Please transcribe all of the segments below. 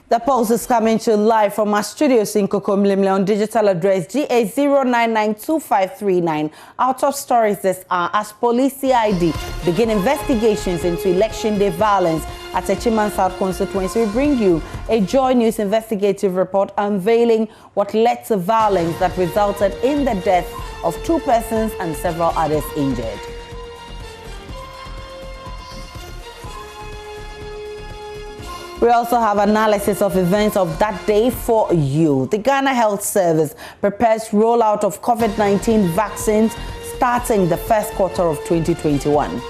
The Pulse is coming to you live from our studios in Kokomlimle on digital address GA0992539. Our top stories this hour as police CID begin investigations into election day violence at Techiman South constituency. We bring you a JoyNews investigative report unveiling what led to violence that resulted in the death of 2 persons and several others injured. We also have analysis of events of that day for you. The Ghana Health Service prepares rollout of COVID-19 vaccines starting the first quarter of 2021.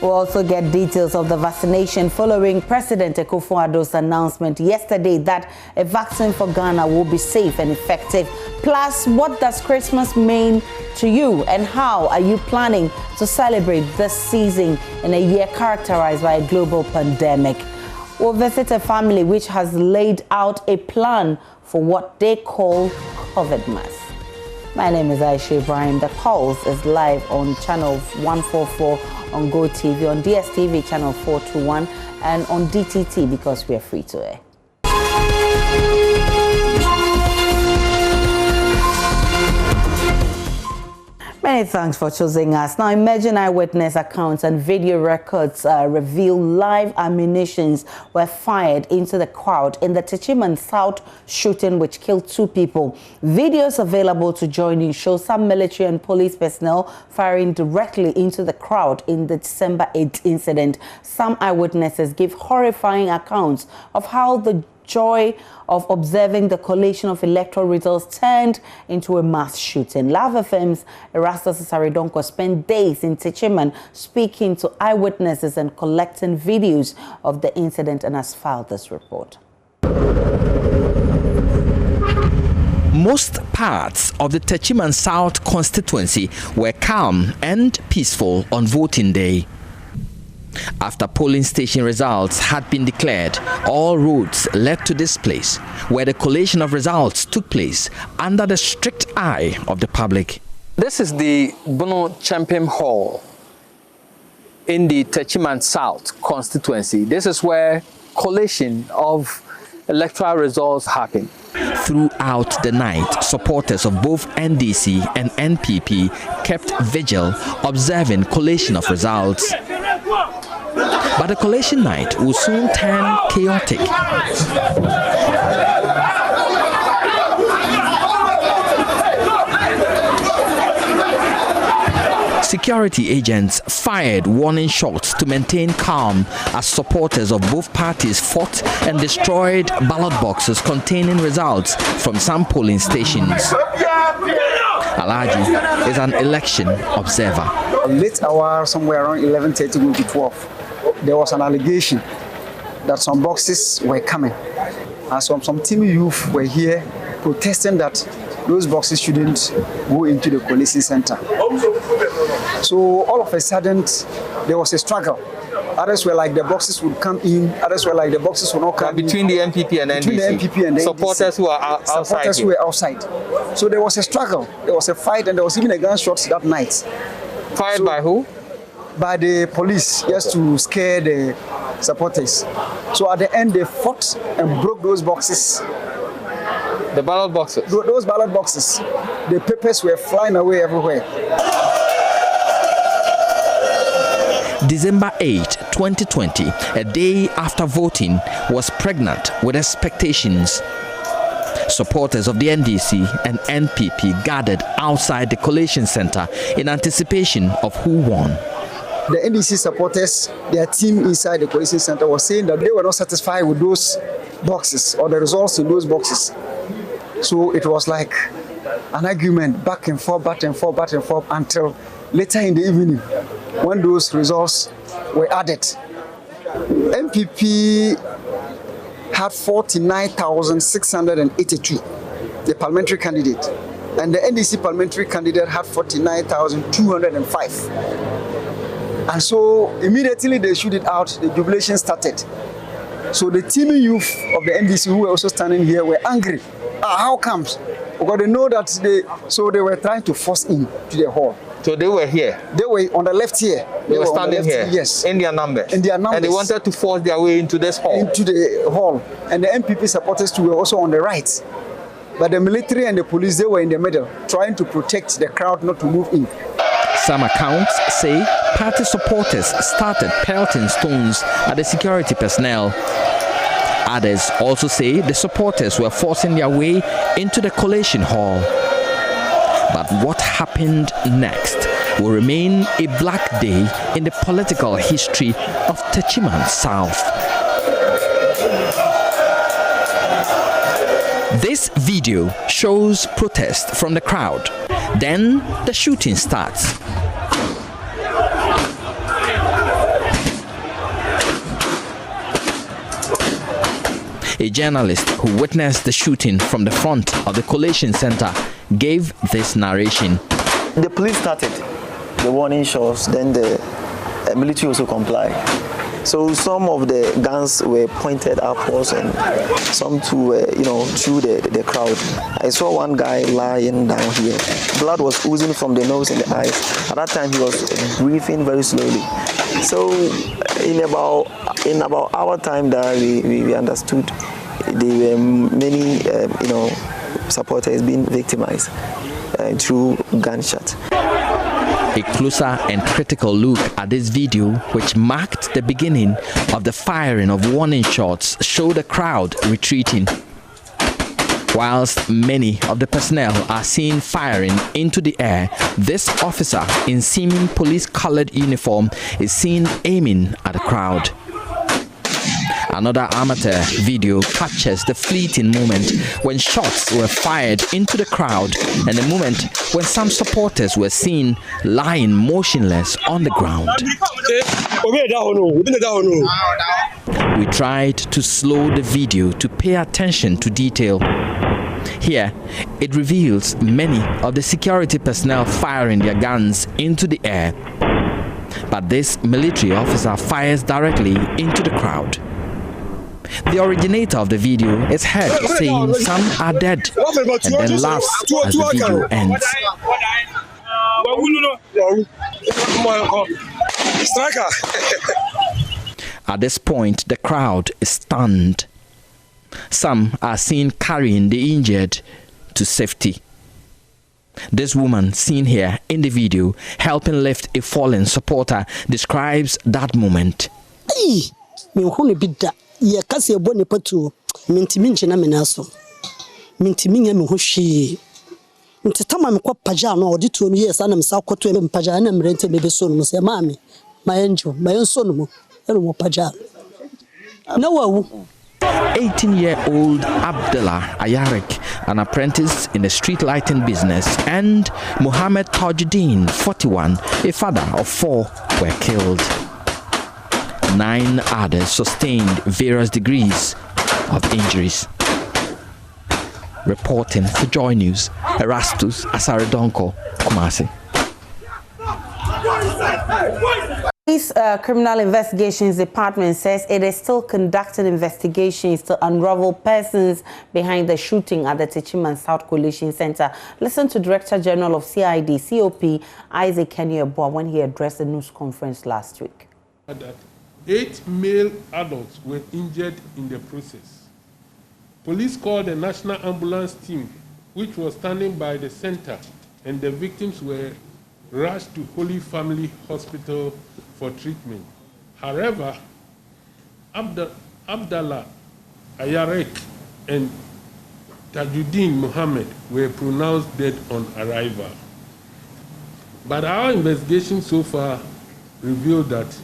We'll also get details of the vaccination following President Akufo-Addo's announcement yesterday that a vaccine for Ghana will be safe and effective. Plus, what does Christmas mean to you and how are you planning to celebrate this season in a year characterized by a global pandemic? We'll visit a family which has laid out a plan for what they call COVID Mass. My name is Aisha Ibrahim. The Pulse is live on channel 144 on Go TV, on DSTV channel 421, and on DTT because we are free to air. Many thanks for choosing us. Now, emerging eyewitness accounts and video records reveal live ammunitions were fired into the crowd in the Techiman South shooting, which killed 2 people. Videos available to JoyNews show some military and police personnel firing directly into the crowd in the December 8th incident. Some eyewitnesses give horrifying accounts of how the joy of observing the collation of electoral results turned into a mass shooting. Lava FM's Erastus Saridonko spent days in Techiman speaking to eyewitnesses and collecting videos of the incident and has filed this report. Most parts of the Techiman South constituency were calm and peaceful on voting day. After polling station results had been declared, all roads led to this place, where the collation of results took place under the strict eye of the public. This is the Bono Champion Hall in the Techiman South constituency. This is where collation of electoral results happen. Throughout the night, supporters of both NDC and NPP kept vigil, observing collation of results. But the collation night will soon turn chaotic. Security agents fired warning shots to maintain calm as supporters of both parties fought and destroyed ballot boxes containing results from some polling stations. Alaji is an election observer. Late hour, somewhere around 11:30 going to 12, there was an allegation that some boxes were coming. And some Tumu youth were here protesting that those boxes shouldn't go into the collation center. So all of a sudden, there was a struggle. Others were like the boxes would come in, others were like the boxes would not come between the NPP and NDC. Between the NPP and the supporters NDC. Who are outside. Supporters who were outside. So there was a struggle, there was a fight, and there was even a gunshot that night. Fired by who? By the police, just to scare the supporters. So at the end, they fought and broke those boxes. The ballot boxes? Those ballot boxes. The papers were flying away everywhere. December 8, 2020, a day after voting, was pregnant with expectations. Supporters of the NDC and NPP gathered outside the collation center in anticipation of who won. The NDC supporters, their team inside the collation center was saying that they were not satisfied with those boxes or the results in those boxes. So it was like an argument back and forth, back and forth, back and forth until later in the evening when those results were added. NPP had 49,682, the parliamentary candidate, and the NDC parliamentary candidate had 49,205. And so immediately they shoot it out, the jubilation started. So the Tumu youth of the NDC who were also standing here were angry. How comes? Because they know that they were trying to force in to the hall. So they were here? They were on the left here. They were standing here? Yes. In their numbers? In their numbers. And they wanted to force their way into this hall? Into the hall. And the MPP supporters too were also on the right. But the military and the police, they were in the middle, trying to protect the crowd not to move in. Some accounts say party supporters started pelting stones at the security personnel. Others also say the supporters were forcing their way into the collation hall. But what happened next will remain a black day in the political history of Techiman South. This video shows protest from the crowd. Then the shooting starts. A journalist who witnessed the shooting from the front of the collation center gave this narration. The police started the warning shots, then the military also complied. So some of the guns were pointed upwards and some through the crowd. I saw one guy lying down here. Blood was oozing from the nose and the eyes. At that time, he was breathing very slowly. So in about our time that we understood, there were many supporters being victimized through gunshots. A closer and critical look at this video, which marked the beginning of the firing of warning shots, showed the crowd retreating. Whilst many of the personnel are seen firing into the air, this officer in seeming police-colored uniform is seen aiming at the crowd. Another amateur video captures the fleeting moment when shots were fired into the crowd and the moment when some supporters were seen lying motionless on the ground. We tried to slow the video to pay attention to detail. Here, it reveals many of the security personnel firing their guns into the air. But this military officer fires directly into the crowd. The originator of the video is heard saying some are dead and then laughs as the video ends. At this point, the crowd is stunned. Some are seen carrying the injured to safety. This woman seen here in the video helping lift a fallen supporter describes that moment. Ye kasi ebone patu mintimi njina menaso mintimi nya me ho hwe ntitama me kwa paja no odi tuo no yes ana me sa kwoto me paja na mrente me beso no se maami mayenjo mayenso no mo paja na wawu. 18-year-old Abdullah Ayarik, an apprentice in the street lighting business, and Muhammad Tajuddin, 41, a father of 4, were killed. 9 others sustained various degrees of injuries. Reporting for Joy News, Erastus Asaredonko, Kumasi. Police Criminal Investigations Department says it is still conducting investigations to unravel persons behind the shooting at the Techiman South Collation Center. Listen to Director General of CID, COP, Isaac Kenyaboa, when he addressed the news conference last week. 8 male adults were injured in the process. Police called the National Ambulance Team, which was standing by the center, and the victims were rushed to Holy Family Hospital for treatment. However, Abdallah Ayarek and Tajuddin Muhammad were pronounced dead on arrival. But our investigation so far revealed that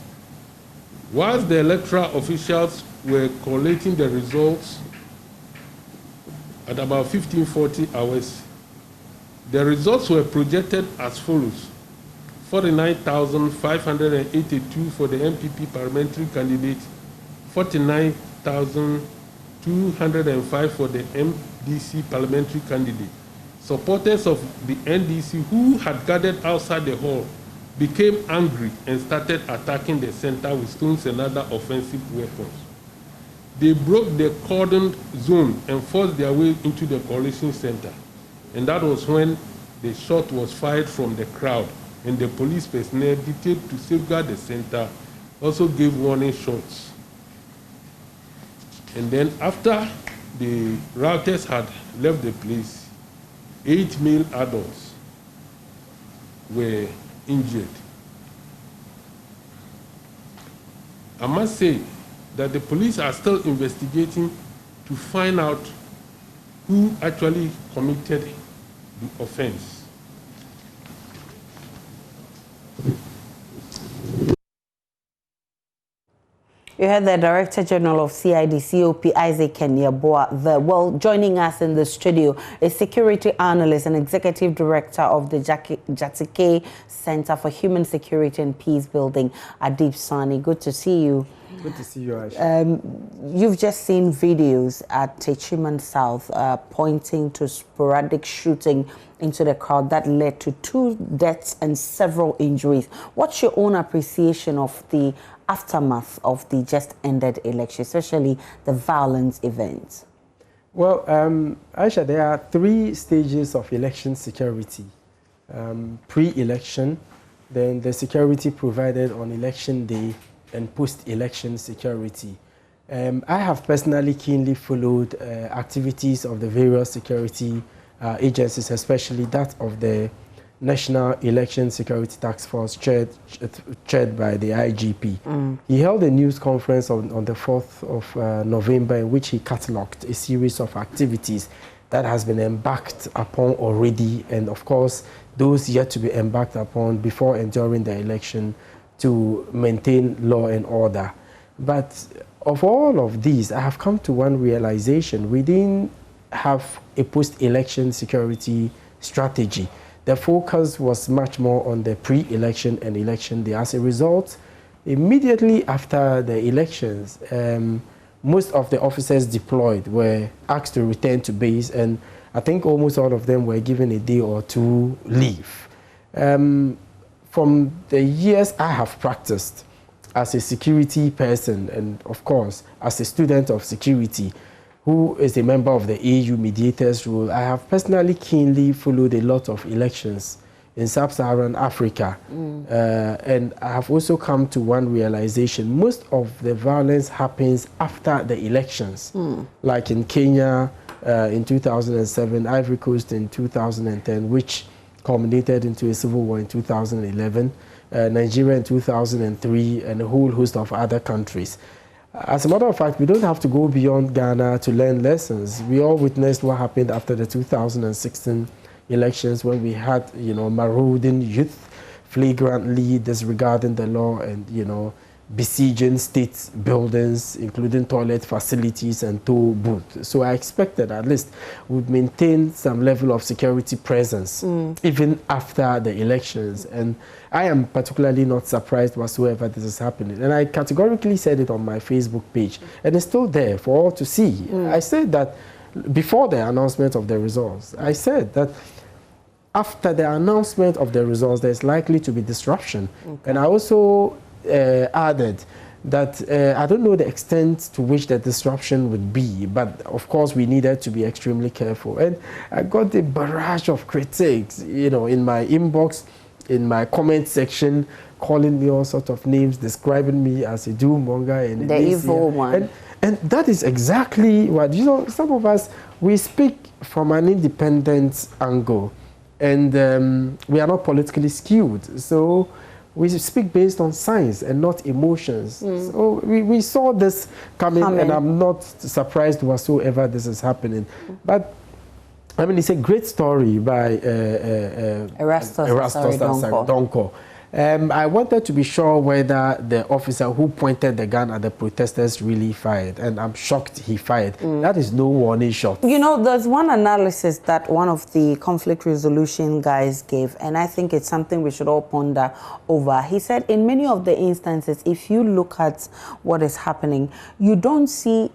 whilst the electoral officials were collating the results at about 1540 hours, the results were projected as follows: 49,582 for the MPP parliamentary candidate, 49,205 for the MDC parliamentary candidate. Supporters of the NDC who had gathered outside the hall became angry and started attacking the center with stones and other offensive weapons. They broke the cordoned zone and forced their way into the coalition center. And that was when the shot was fired from the crowd and the police personnel detailed to safeguard the center also gave warning shots. And then after the routers had left the place, 8 male adults were injured. I must say that the police are still investigating to find out who actually committed the offense. You heard the Director General of CID-COP, Isaac Kenyeboah. Joining us in the studio is Security Analyst and Executive Director of the Jatike Center for Human Security and Peace Building, Adib Sani. Good to see you. Good to see you, Aisha. You've just seen videos at Techiman South pointing to sporadic shooting into the crowd that led to 2 deaths and several injuries. What's your own appreciation of the aftermath of the just ended election, especially the violence events? Well, Aisha, there are 3 stages of election security. Pre-election, then the security provided on election day, and post-election security. I have personally keenly followed activities of the various security agencies, especially that of the National Election Security Task Force chaired by the IGP. He held a news conference on the 4th of November in which he catalogued a series of activities that has been embarked upon already, and of course those yet to be embarked upon before and during the election to maintain law and order. But of all of these, I have come to one realization: we didn't have a post-election security strategy. The focus was much more on the pre-election and election day. As a result, immediately after the elections, most of the officers deployed were asked to return to base, and I think almost all of them were given a day or 2 leave. From the years I have practiced as a security person, and of course as a student of security who is a member of the AU mediators role, I have personally keenly followed a lot of elections in sub-Saharan Africa. And I have also come to one realization: most of the violence happens after the elections, like in Kenya in 2007, Ivory Coast in 2010, which culminated into a civil war in 2011, Nigeria in 2003, and a whole host of other countries. As a matter of fact, we don't have to go beyond Ghana to learn lessons. We all witnessed what happened after the 2016 elections, when we had, marauding youth flagrantly disregarding the law and, besieging state buildings, including toilet facilities and toll booths. So I expected at least we'd maintain some level of security presence even after the elections. And I am particularly not surprised whatsoever this is happening. And I categorically said it on my Facebook page, and it's still there for all to see. I said that before the announcement of the results, I said that after the announcement of the results, there's likely to be disruption. And I also added that I don't know the extent to which the disruption would be, but of course we needed to be extremely careful. And I got a barrage of critics, in my inbox, in my comment section, calling me all sorts of names, describing me as a doom-monger and the evil one. And that is exactly what, some of us, we speak from an independent angle, and we are not politically skewed. So we speak based on science and not emotions. So we saw this coming, and I'm not surprised whatsoever this is happening. But I mean, it's a great story by Erastus Donko. I wanted to be sure whether the officer who pointed the gun at the protesters really fired, and I'm shocked he fired. That is no warning shot. There's one analysis that one of the conflict resolution guys gave, and I think it's something we should all ponder over. He said in many of the instances, if you look at what is happening, you don't see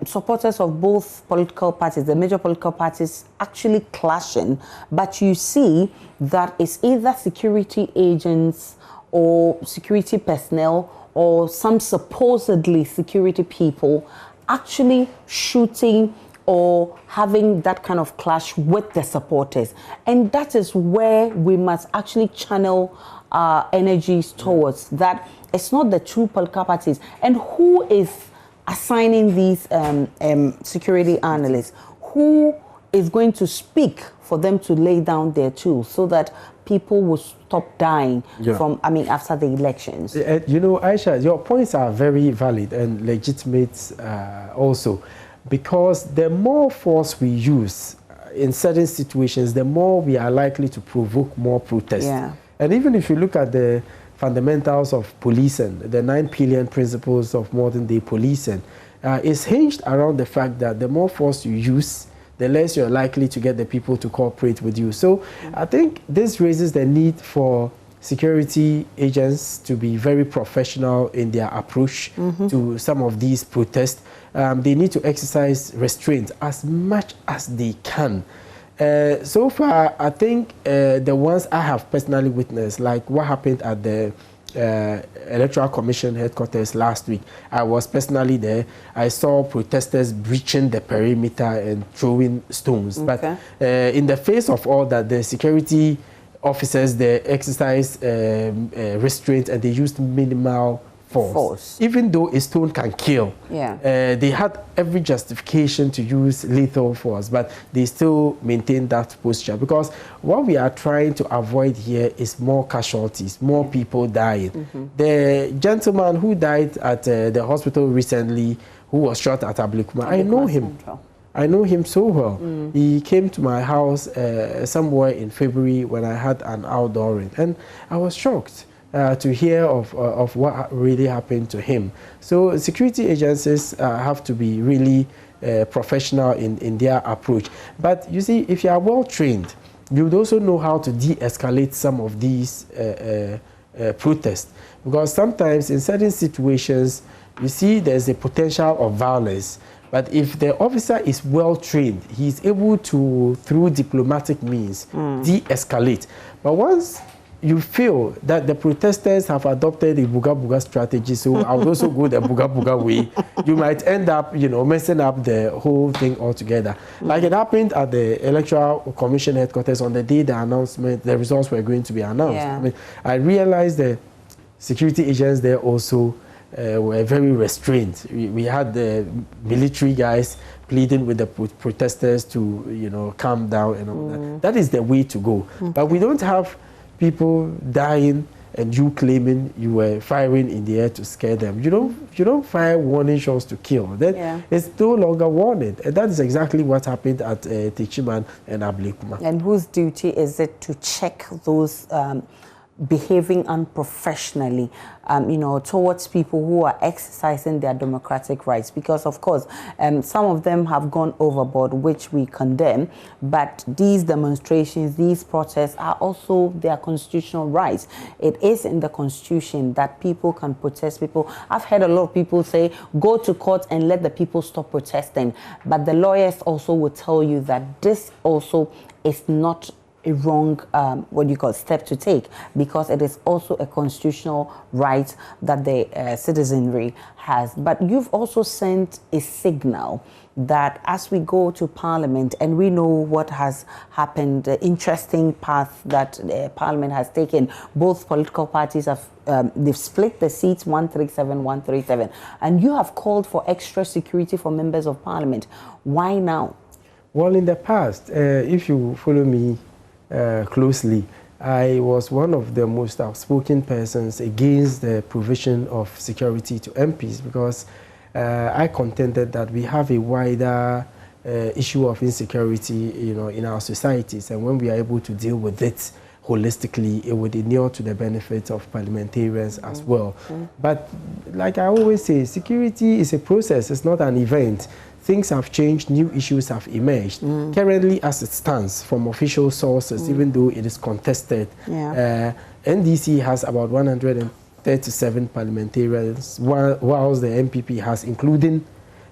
supporters of both political parties, the major political parties, actually clashing, but you see that it's either security agents or security personnel or some supposedly security people actually shooting or having that kind of clash with the supporters. And that is where we must actually channel our energies towards, that it's not the two political parties. And who is assigning these security analysts? Who is going to speak for them to lay down their tools so that people will stop dying from, after the elections? You know, Aisha, your points are very valid and legitimate also, because the more force we use in certain situations, the more we are likely to provoke more protest. Yeah. And even if you look at the fundamentals of policing, the 9 pillar principles of modern day policing, is hinged around the fact that the more force you use, the less you're likely to get the people to cooperate with you. So I think this raises the need for security agents to be very professional in their approach to some of these protests. They need to exercise restraint as much as they can. So far, I think the ones I have personally witnessed, like what happened at the Electoral Commission headquarters last week. I was personally there. I saw protesters breaching the perimeter and throwing stones. Okay. But in the face of all that, the security officers, they exercised restraint and they used minimal force. Even though a stone can kill, they had every justification to use lethal force, but they still maintained that posture, because what we are trying to avoid here is more casualties, more people dying. The gentleman who died at the hospital recently, who was shot at Ablikuma, I know him. I know him so well. He came to my house somewhere in February when I had an outdooring, and I was shocked to hear of what really happened to him. So security agencies have to be really professional in their approach. But you see, if you are well trained, you would also know how to de-escalate some of these protests. Because sometimes in certain situations, you see there's a potential of violence. But if the officer is well trained, he's able to, through diplomatic means, de-escalate. But once you feel that the protesters have adopted a booga-booga strategy, so I would also go the booga-booga way, you might end up, messing up the whole thing altogether. Like it happened at the Electoral Commission headquarters on the day the results were going to be announced. I realized that security agents there also were very restrained. We had the military guys pleading with the protesters to, calm down and all that. That is the way to go. But we don't have people dying and you claiming you were firing in the air to scare them. You don't fire warning shots to kill. Then it's no longer warning. And that is exactly what happened at Techiman and Ablikuma. And whose duty is it to check those behaving unprofessionally, towards people who are exercising their democratic rights? Because of course, some of them have gone overboard, which we condemn, but these demonstrations, these protests are also their constitutional rights. It is in the Constitution that people can protest. I've heard a lot of people say, go to court and let the people stop protesting. But the lawyers also will tell you that this also is not a wrong, step to take, because it is also a constitutional right that the citizenry has. But you've also sent a signal that as we go to Parliament, and we know what has happened, the interesting path that Parliament has taken, both political parties have they've split the seats 137-137, and you have called for extra security for members of Parliament. Why now? Well, in the past, if you follow me closely, I was one of the most outspoken persons against the provision of security to MPs, because I contended that we have a wider issue of insecurity, in our societies, and when we are able to deal with it holistically, it would inure to the benefit of parliamentarians as well. But like I always say, security is a process, it's not an event. Things have changed, new issues have emerged. Currently, as it stands from official sources, even though it is contested, NDC has about 137 parliamentarians, whilst the MPP has, including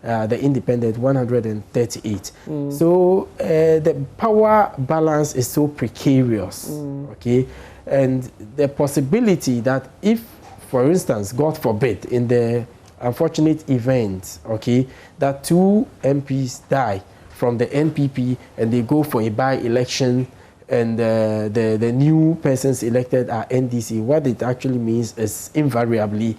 the independent, 138. So the power balance is so precarious, okay? And the possibility that if, for instance, God forbid, in the unfortunate event, okay, that 2 MPs die, from the NPP and they go for a by-election and the new persons elected are NDC, what it actually means is invariably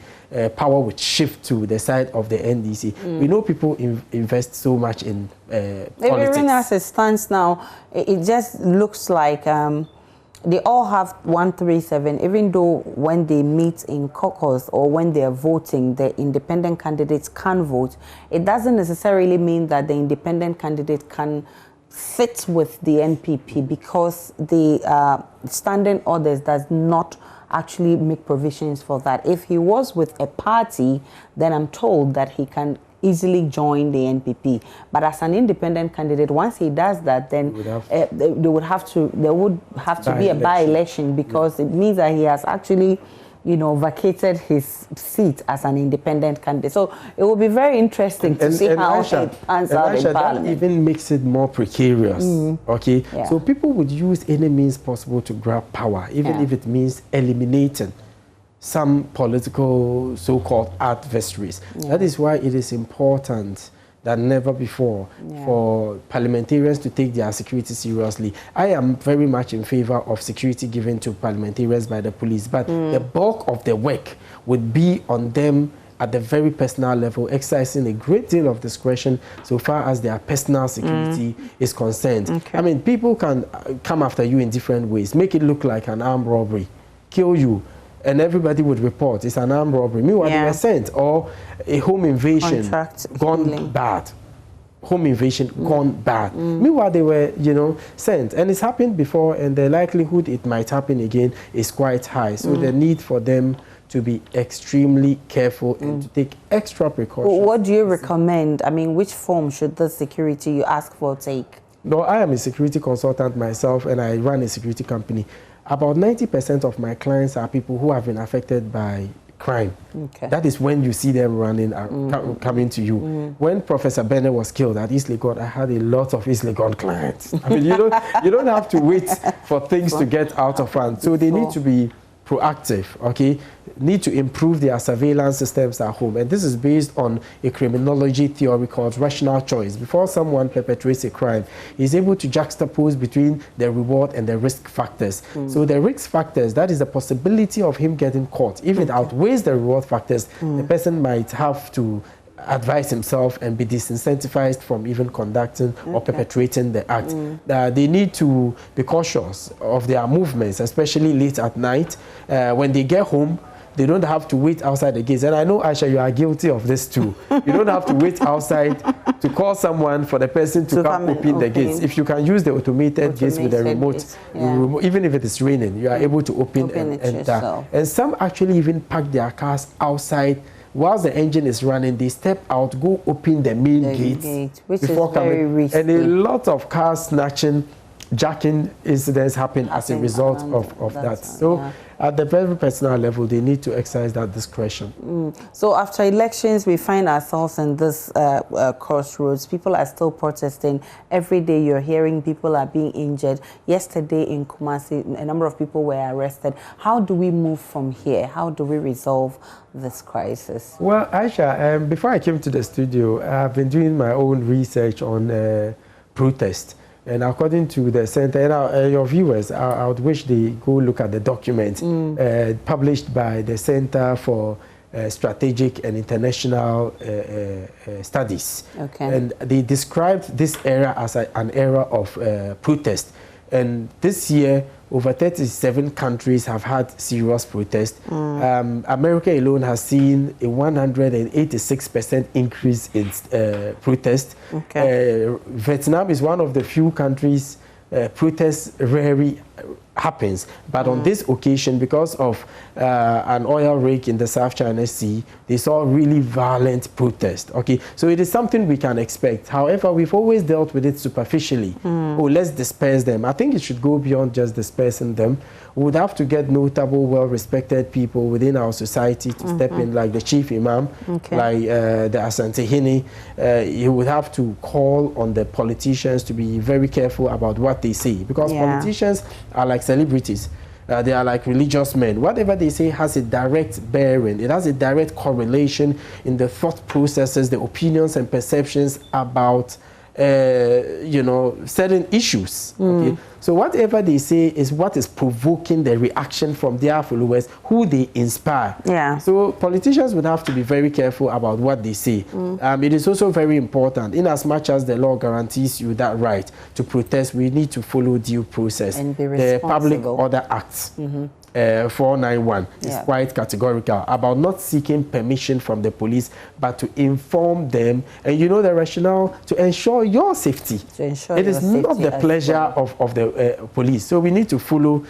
power would shift to the side of the NDC. We know people invest so much in politics. Even as it stands now, it just looks like they all have 137, even though when they meet in caucus or when they are voting, the independent candidates can vote. It doesn't necessarily mean that the independent candidate can fit with the NPP because the standing orders does not actually make provisions for that. If he was with a party, then I'm told that he can easily join the NPP. But as an independent candidate, once he does that, then there would have to be a by-election because it means that he has actually, you know, vacated his seat as an independent candidate. So it will be very interesting to see how it pans out in Parliament. That even makes it more precarious, okay? Yeah. So people would use any means possible to grab power, even if it means eliminating some political so-called adversaries. That is why it is important than never before for parliamentarians to take their security seriously. I am very much in favor of security given to parliamentarians by the police, but the bulk of the work would be on them at the very personal level, exercising a great deal of discretion so far as their personal security is concerned. I mean, people can come after you in different ways, make it look like an armed robbery, kill you, and everybody would report it's an armed robbery. Meanwhile, they were sent, or a home invasion gone bad. Home invasion gone bad. Meanwhile, they were, you know, sent. And it's happened before, and the likelihood it might happen again is quite high. So the need for them to be extremely careful and to take extra precautions. Well, what do you recommend? I mean, which form should the security you ask for take? No, I am a security consultant myself, and I run a security company. About 90% of my clients are people who have been affected by crime. That is when you see them running, coming to you. When Professor Bennett was killed at East Legon, I had a lot of East Legon clients. I mean, you don't have to wait for things to get out of hand. So they need to be proactive, okay? Need to improve their surveillance systems at home. And this is based on a criminology theory called rational choice. Before someone perpetrates a crime, he's able to juxtapose between the reward and the risk factors. So the risk factors, that is the possibility of him getting caught. If it outweighs the reward factors, the person might have to advise himself and be disincentivized from even conducting or perpetrating the act. They need to be cautious of their movements, especially late at night. When they get home, they don't have to wait outside the gates. And I know, Aisha, you are guilty of this too. You don't have to wait outside to call someone for the person to come open the gates. If you can use the automated gates with a remote, even if it is raining, you are able to open and enter. And some actually even park their cars outside. Whilst the engine is running, they step out, go open the main gate before coming. Risky. And a lot of car snatching, jacking incidents happen as a result of that. So at the very personal level, they need to exercise that discretion. So after elections, we find ourselves in this crossroads. People are still protesting. Every day you're hearing people are being injured. Yesterday in Kumasi, a number of people were arrested. How do we move from here? How do we resolve this crisis? Well, Aisha, before I came to the studio, I've been doing my own research on protest. And according to the center, and your viewers, I would wish they go look at the document published by the Center for Strategic and International Studies. And they described this era as an era of protest. And this year, over 37 countries have had serious protests. America alone has seen a 186% increase in protests. Vietnam is one of the few countries protests rarely happens. But on this occasion, because of an oil rig in the South China Sea, they saw really violent protest. So it is something we can expect. However, we've always dealt with it superficially. Oh, let's disperse them. I think it should go beyond just dispersing them. We would have to get notable, well-respected people within our society to step in, like the chief imam, like the Asantehene. You would have to call on the politicians to be very careful about what they say, because politicians are like celebrities. They are like religious men. Whatever they say has a direct bearing. It has a direct correlation in the thought processes, the opinions and perceptions about certain issues. Okay, so whatever they say is what is provoking the reaction from their followers, who they inspire. Yeah. So politicians would have to be very careful about what they say. It is also very important, in as much as the law guarantees you that right to protest, we need to follow due process. And be the Public responsible. Order Act 491 is quite categorical about not seeking permission from the police, but to inform them, and you know the rationale, to ensure your safety. To ensure it is not the pleasure of the police. So we need to follow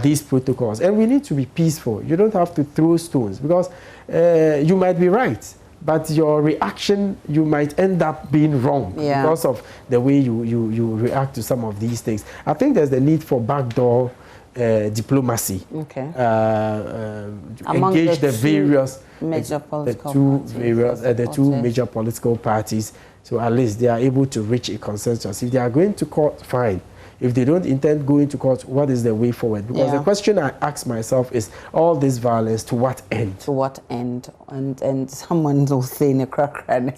these protocols, and we need to be peaceful. You don't have to throw stones, because you might be right, but your reaction, you might end up being wrong because of the way you react to some of these things. I think there's the need for backdoor diplomacy. Okay. Engage the various major political major political parties, so at least they are able to reach a consensus. If they are going to court, fine. If they don't intend going to court, what is the way forward? Because the question I ask myself is, all this violence, to what end? To what end? And someone will say in a crack. And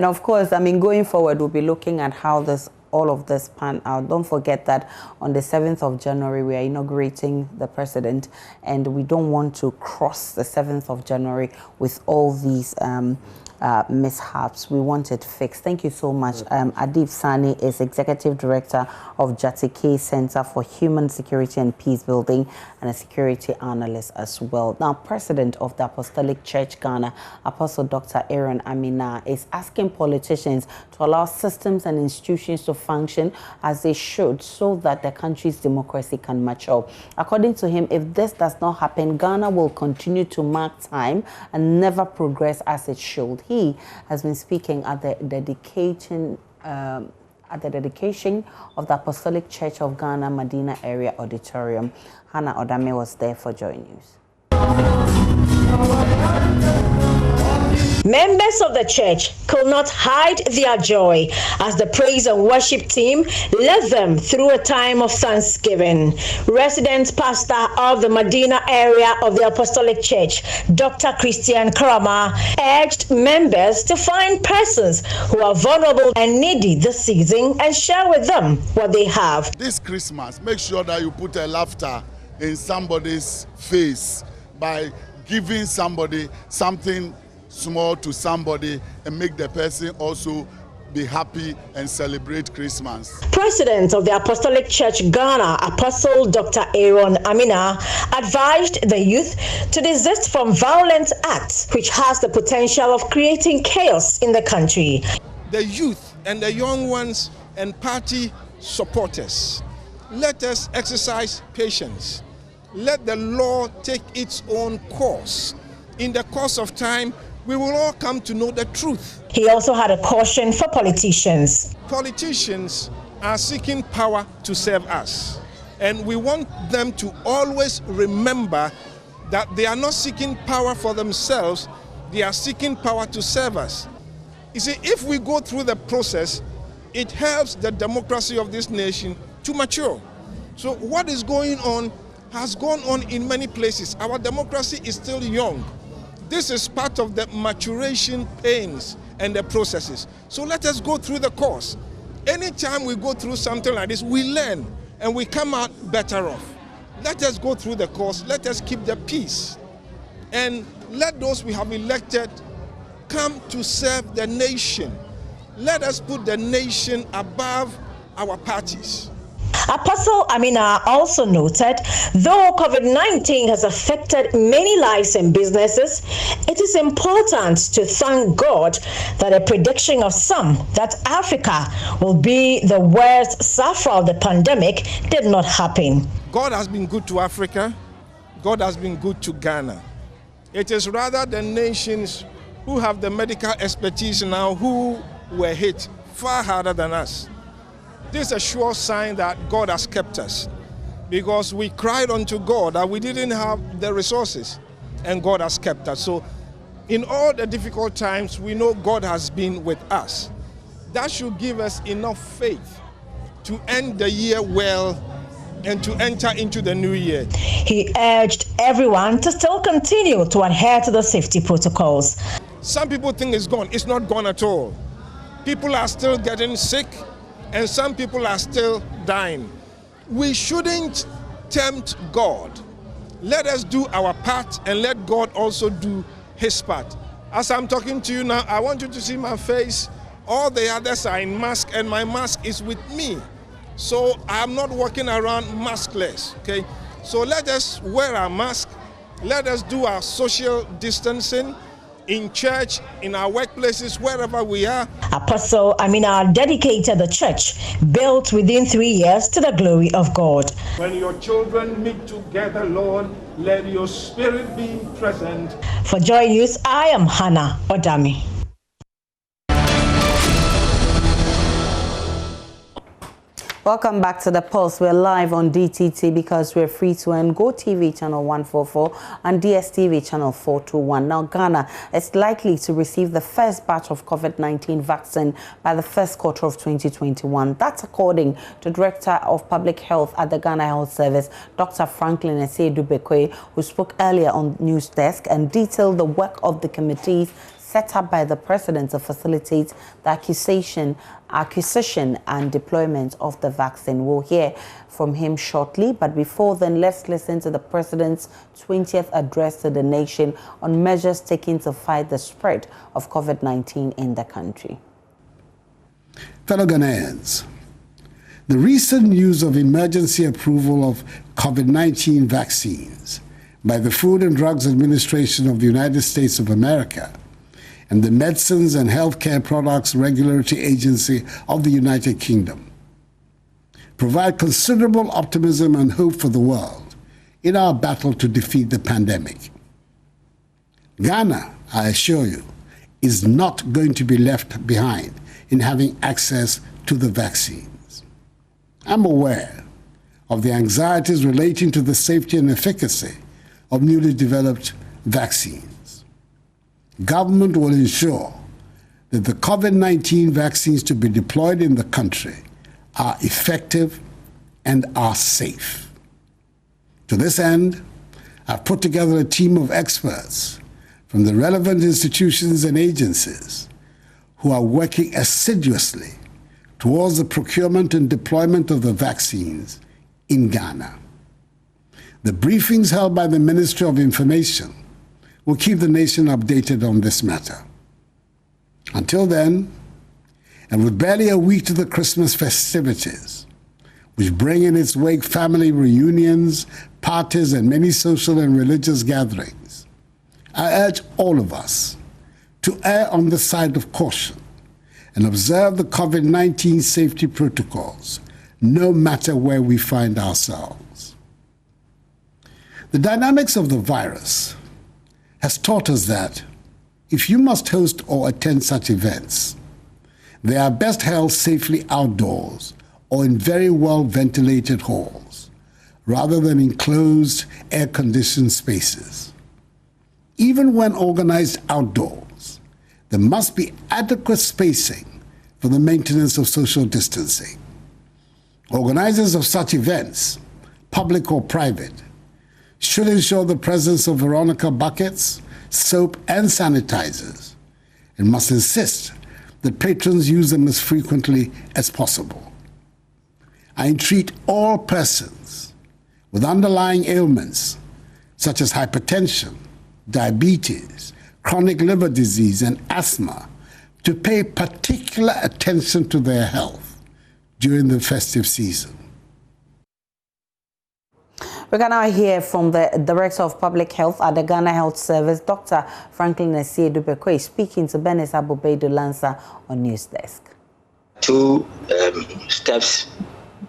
of course, I mean, going forward, we'll be looking at how all of this pan out. Don't forget that on the 7th of January, we are inaugurating the president, and we don't want to cross the 7th of January with all these mishaps. We want it fixed. Thank you so much. Adib Sani is Executive Director of Jatike Center for Human Security and Peace Building, and a security analyst as well. Now, President of the Apostolic Church Ghana, Apostle Dr. Aaron Amina, is asking politicians to allow systems and institutions to function as they should, so that the country's democracy can mature. According to him, if this does not happen, Ghana will continue to mark time and never progress as it should. He has been speaking at the dedication of the Apostolic Church of Ghana, Medina Area Auditorium. Hannah Odame was there for JoyNews. Members of the church could not hide their joy as the praise and worship team led them through a time of thanksgiving. Resident pastor of the Medina area of the Apostolic Church, Dr. Christian Krama, urged members to find persons who are vulnerable and needy this season and share with them what they have. This Christmas, make sure that you put a laughter in somebody's face by giving somebody something small to somebody, and make the person also be happy and celebrate Christmas. President of the Apostolic Church Ghana, Apostle Dr. Aaron Amina, advised the youth to desist from violent acts which has the potential of creating chaos in the country. The youth and the young ones and party supporters, let us exercise patience. Let the law take its own course. In the course of time, we will all come to know the truth. He also had a caution for politicians. Politicians are seeking power to serve us, and we want them to always remember that they are not seeking power for themselves, they are seeking power to serve us. You see, if we go through the process, it helps the democracy of this nation to mature. So what is going on has gone on in many places. Our democracy is still young. This is part of the maturation pains and the processes. So let us go through the course. Anytime we go through something like this, we learn and we come out better off. Let us go through the course. Let us keep the peace. And let those we have elected come to serve the nation. Let us put the nation above our parties. Apostle Amina also noted, though COVID-19 has affected many lives and businesses, it is important to thank God that a prediction of some that Africa will be the worst sufferer of the pandemic did not happen. God has been good to Africa. God has been good to Ghana. It is rather the nations who have the medical expertise now who were hit far harder than us. This is a sure sign that God has kept us, because we cried unto God that we didn't have the resources, and God has kept us. So in all the difficult times, we know God has been with us. That should give us enough faith to end the year well and to enter into the new year. He urged everyone to still continue to adhere to the safety protocols. Some people think it's gone. It's not gone at all. people are still getting sick, and some people are still dying. We shouldn't tempt God. Let us do our part and let God also do his part. As I'm talking to you now, I want you to see my face. All the others are in mask, and my mask is with me. So I'm not walking around maskless, okay? So let us wear our mask. Let us do our social distancing in church, in our workplaces, wherever we are. Apostle Amina dedicated the church built within 3 years to the glory of God. When your children meet together, Lord, let your spirit be present. For Joy News, I am Hannah Odami. Welcome back to The Pulse. We're live on DTT because we're free to earn Go TV channel 144 and DSTV channel 421. Now, Ghana is likely to receive the first batch of COVID-19 vaccine by the first quarter of 2021. That's according to Director of Public Health at the Ghana Health Service, Dr. Franklin Essie-Dubekwe, who spoke earlier on News Desk and detailed the work of the committees set up by the president to facilitate the acquisition and deployment of the vaccine. We'll hear from him shortly, but before then, let's listen to the president's 20th address to the nation on measures taken to fight the spread of COVID-19 in the country. Fellow Ghanaians, the recent news of emergency approval of COVID-19 vaccines by the Food and Drugs Administration of the United States of America and the Medicines and Healthcare Products Regulatory Agency of the United Kingdom provide considerable optimism and hope for the world in our battle to defeat the pandemic. Ghana, I assure you, is not going to be left behind in having access to the vaccines. I'm aware of the anxieties relating to the safety and efficacy of newly developed vaccines. Government will ensure that the COVID-19 vaccines to be deployed in the country are effective and are safe. To this end, I've put together a team of experts from the relevant institutions and agencies who are working assiduously towards the procurement and deployment of the vaccines in Ghana. The briefings held by the Ministry of Information will keep the nation updated on this matter. Until then, and with barely a week to the Christmas festivities, which bring in its wake family reunions, parties, and many social and religious gatherings, I urge all of us to err on the side of caution and observe the COVID-19 safety protocols, no matter where we find ourselves. The dynamics of the virus has taught us that if you must host or attend such events, they are best held safely outdoors or in very well-ventilated halls, rather than in closed, air-conditioned spaces. Even when organized outdoors, there must be adequate spacing for the maintenance of social distancing. Organizers of such events, public or private, should ensure the presence of Veronica buckets, soap, and sanitizers, and must insist that patrons use them as frequently as possible. I entreat all persons with underlying ailments such as hypertension, diabetes, chronic liver disease, and asthma to pay particular attention to their health during the festive season. We can now hear from the Director of Public Health at the Ghana Health Service, Dr. Franklin Essie-Dubekwe, speaking to Benes Abubeidu Lansa on News Desk. Two steps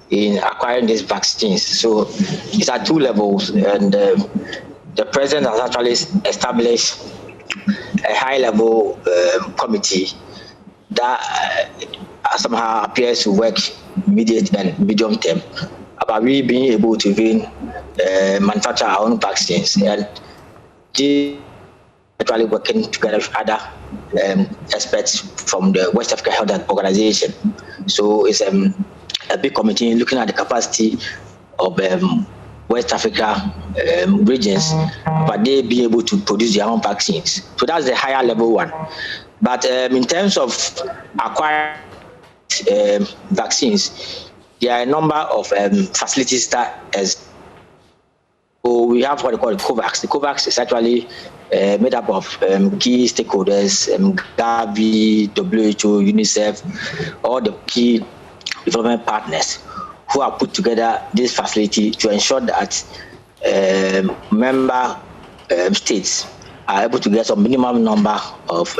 in acquiring these vaccines. So it's at two levels, and the President has actually established a high-level committee that somehow appears to work immediate and medium term about we being able to even manufacture our own vaccines, and actually working together with other experts from the West Africa Health Organization. So it's a big committee looking at the capacity of West Africa regions, but they be able to produce their own vaccines. So that's the higher level one. But in terms of acquiring vaccines, there are a number of facilities that as so we have what they call the COVAX. The COVAX is actually made up of key stakeholders, Gavi, WHO, UNICEF, all the key development partners who have put together this facility to ensure that member states are able to get some minimum number of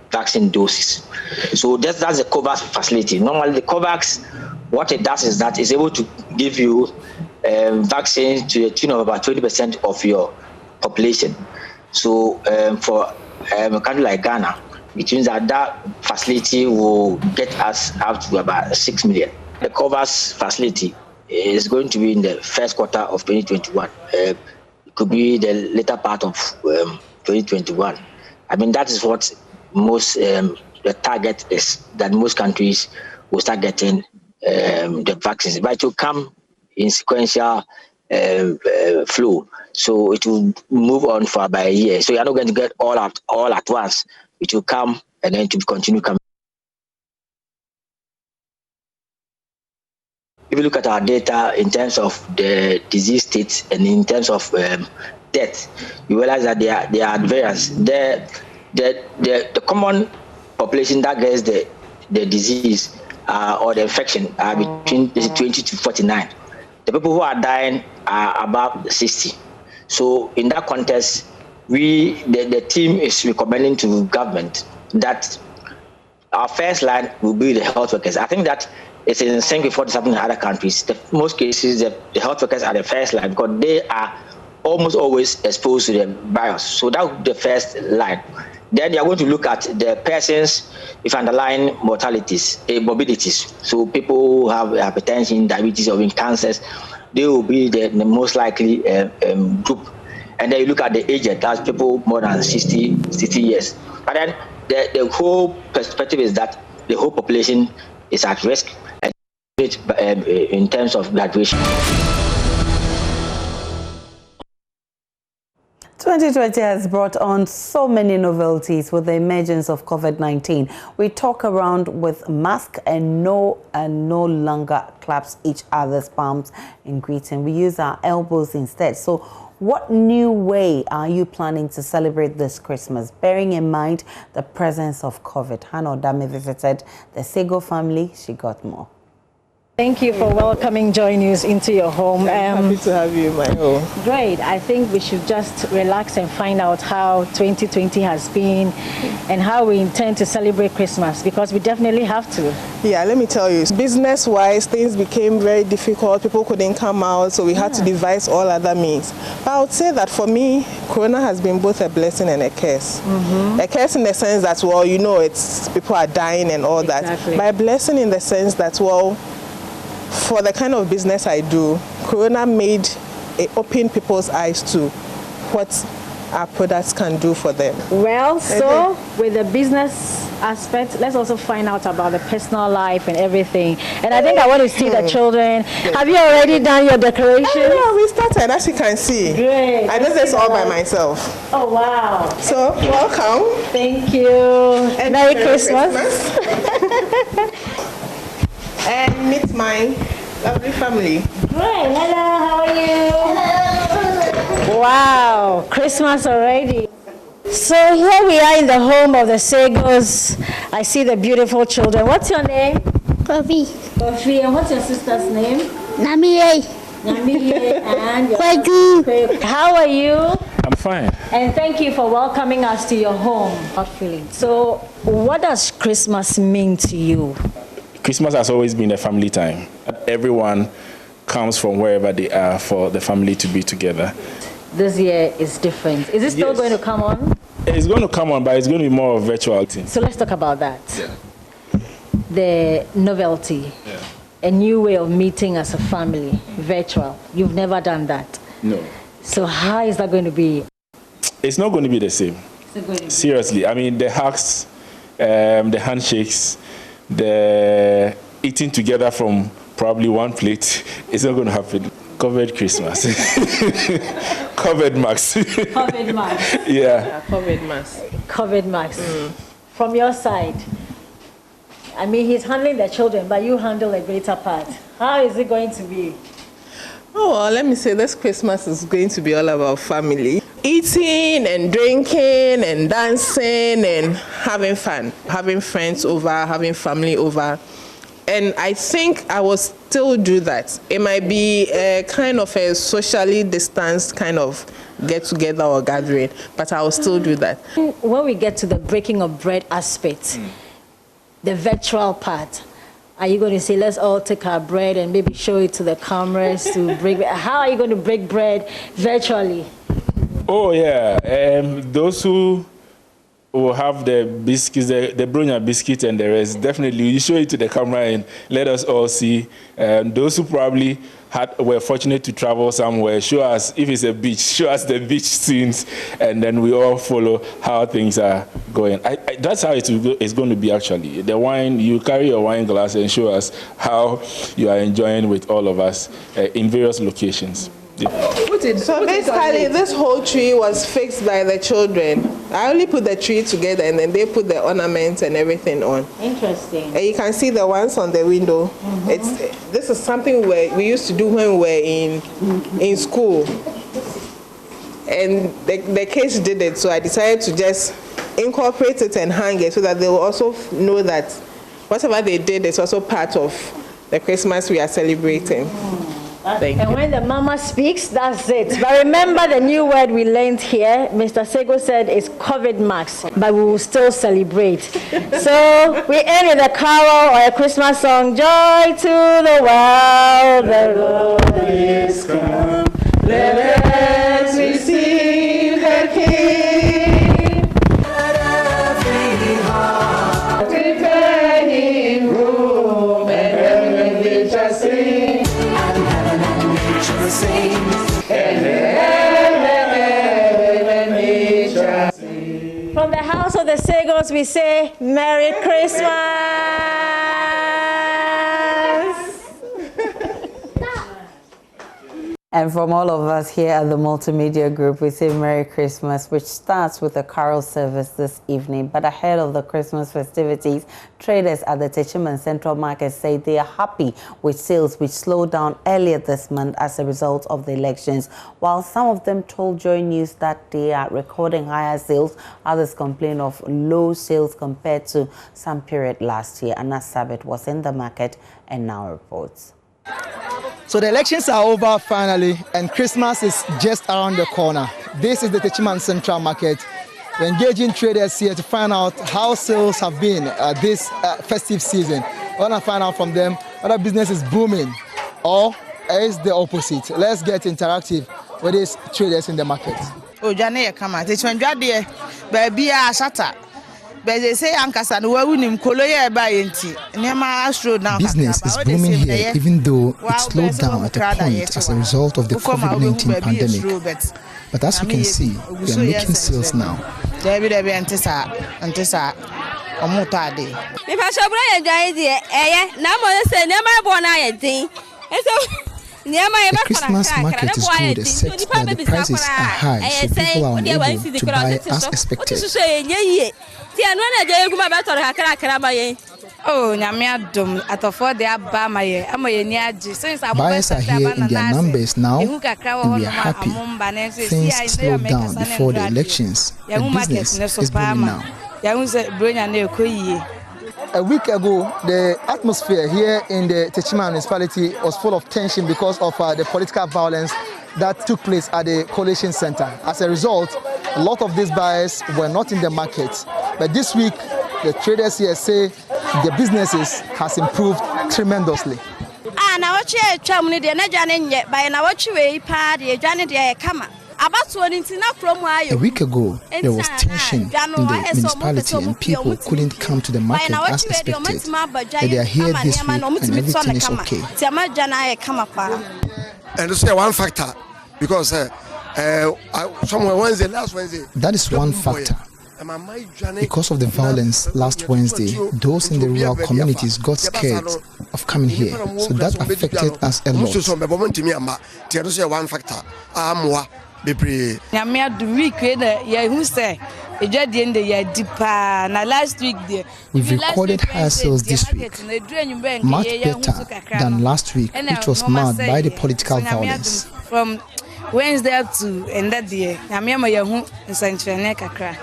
vaccine doses. So that's the COVAX facility. Normally the COVAX, what it does is that it's able to give you vaccines to the tune of about 20% of your population. So for a country like Ghana, it means that that facility will get us up to about 6 million. The COVAX facility is going to be in the first quarter of 2021. It could be the later part of 2021. I mean, that is what most the target is, that most countries will start getting the vaccines, but it will come in sequential flow. So it will move on for about a year. So you're not going to get all at once. It will come and then to continue coming. If you look at our data in terms of the disease states and in terms of death, you realize that there are variants. The common population that gets the disease or the infection are between 20 to 49. The people who are dying are above 60. So in that context, the team is recommending to government that our first line will be the health workers. I think that it's in sync with what is happening in other countries. Most cases, the health workers are the first line because they are almost always exposed to the virus. So that would be the first line. Then you are going to look at the persons with underlying morbidities. So people who have hypertension, diabetes, or even cancers, they will be the most likely group. And then you look at the aged, that's people more than 60 years. But then the whole perspective is that the whole population is at risk in terms of graduation. 2020 has brought on so many novelties with the emergence of COVID-19. We talk around with masks and no longer clasp each other's palms in greeting. We use our elbows instead. So what new way are you planning to celebrate this Christmas, bearing in mind the presence of COVID? Hannah Odame visited the Sego family. She got more. Thank you for welcoming JoyNews into your home. I'm happy to have you in my home. Great. I think we should just relax and find out how 2020 has been and how we intend to celebrate Christmas, because we definitely have to. Yeah, let me tell you, business-wise, things became very difficult. People couldn't come out, so we had to devise all other means. But I would say that for me, Corona has been both a blessing and a curse. A curse in the sense that, well, you know, it's people are dying and all that. But a blessing in the sense that, well, for the kind of business I do, Corona opened people's eyes to what our products can do for them. Well, so with the business aspect, let's also find out about the personal life and everything. And I think I want to see the children. Have you already done your decorations? Yeah, we started, as you can see. Great. I did this all by myself. Oh, wow. So, welcome. Thank you. And Merry Christmas. And meet my lovely family. Great. Hello, how are you? Hello. Wow, Christmas already. So here we are in the home of the Segos. I see the beautiful children. What's your name? Kofi. Kofi. And what's your sister's name? Namiye. Namiye. And your Kwaju. How are you? I'm fine. And thank you for welcoming us to your home. So what does Christmas mean to you? Christmas has always been a family time. Everyone comes from wherever they are for the family to be together. This year is different. Is it still going to come on? It's going to come on, but it's going to be more of a virtual thing. So let's talk about that. The novelty. A new way of meeting as a family, virtual. You've never done that. No. So how is that going to be? It's not going to be the same. Seriously. I mean, the hugs, the handshakes, the eating together from probably one plate, it's not going to happen. Covered Christmas. Covered max. Covered max. Yeah. Covered max. Covered max. from your side. I mean, he's handling the children, but you handle a greater part. How is it going to be? Oh, well, let me say this Christmas is going to be all about family. Eating and drinking and dancing and having fun. Having friends over, having family over. And I think I will still do that. It might be a kind of a socially distanced kind of get-together or gathering, but I will still do that. When we get to the breaking of bread aspect, the virtual part, are you going to say, let's all take our bread and maybe show it to the cameras to break? How are you going to break bread virtually? Oh, yeah. Those who will have the biscuits, the bronya biscuit and the rest, definitely you show it to the camera and let us all see. Those who probably were fortunate to travel somewhere, show us, if it's a beach, show us the beach scenes, and then we all follow how things are going. That's how it's going to be, actually. The wine, you carry your wine glass and show us how you are enjoying with all of us in various locations. Yeah. So basically, this whole tree was fixed by the children. I only put the tree together and then they put the ornaments and everything on. Interesting. And you can see the ones on the window. This is something we used to do when we were in school. And the kids did it, so I decided to just incorporate it and hang it so that they will also know that whatever they did is also part of the Christmas we are celebrating. And when the mama speaks, that's it. But remember the new word we learned here, Mr. Sego said, is COVID max, but we will still celebrate. So we end with a carol or a Christmas song. Joy to the world, the Lord is come. Let us receive the King. Let every heart prepare him room, and heaven will just sing. From the house of the Segos, we say Merry Christmas. And from all of us here at the Multimedia Group, we say Merry Christmas, which starts with a carol service this evening. But ahead of the Christmas festivities, traders at the Techiman Central Market say they are happy with sales which slowed down earlier this month as a result of the elections. While some of them told JoyNews that they are recording higher sales, others complain of low sales compared to some period last year. Anna Sabit was in the market and now reports. So the elections are over finally, and Christmas is just around the corner. This is the Techiman Central Market. We're engaging traders here to find out how sales have been this festive season. We want to find out from them whether business is booming or is the opposite. Let's get interactive with these traders in the market. Business is booming here, even though it slowed down at a point as a result of the COVID-19 pandemic. But as you can see, we are making sales now. The Christmas market is good except that the prices are high, so people are unable to buy as expected. Buyers are here in their numbers now, and we are happy. Things slowed down before the elections, and business is booming now. A week ago, the atmosphere here in the Techiman municipality was full of tension because of the political violence that took place at the Coalition Center. As a result, a lot of these buyers were not in the market. But this week, the traders here say the businesses has improved tremendously. A week ago, there was tension in the municipality and people couldn't come to the market as expected. But they are here this week and everything is okay. And this is one factor because somewhere Wednesday, last Wednesday. That is one factor. Because of the violence last Wednesday, those in the rural communities got scared of coming here, so that affected us a lot. bebree. Nyame adu week we na ye hu say eja de ende ye deeper na last week there. We've recorded higher sales this week, much better than last week, which was marred by the political violence. From Wednesday up to end that day, nyame ma ye hu nsanchene kakra.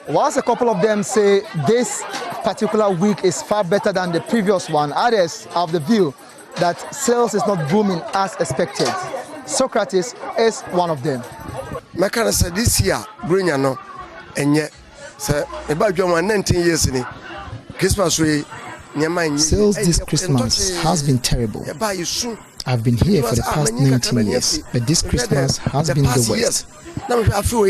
Whilst a couple of them say this particular week is far better than the previous one, others have the view that sales is not booming as expected. Socrates is one of them. My kind of said this year, bring you know, and yet, sir, about your 19 years in Christmas way. Sales this Christmas has been terrible. I've been here for the past 19 years, but this Christmas has been the worst. Now I feel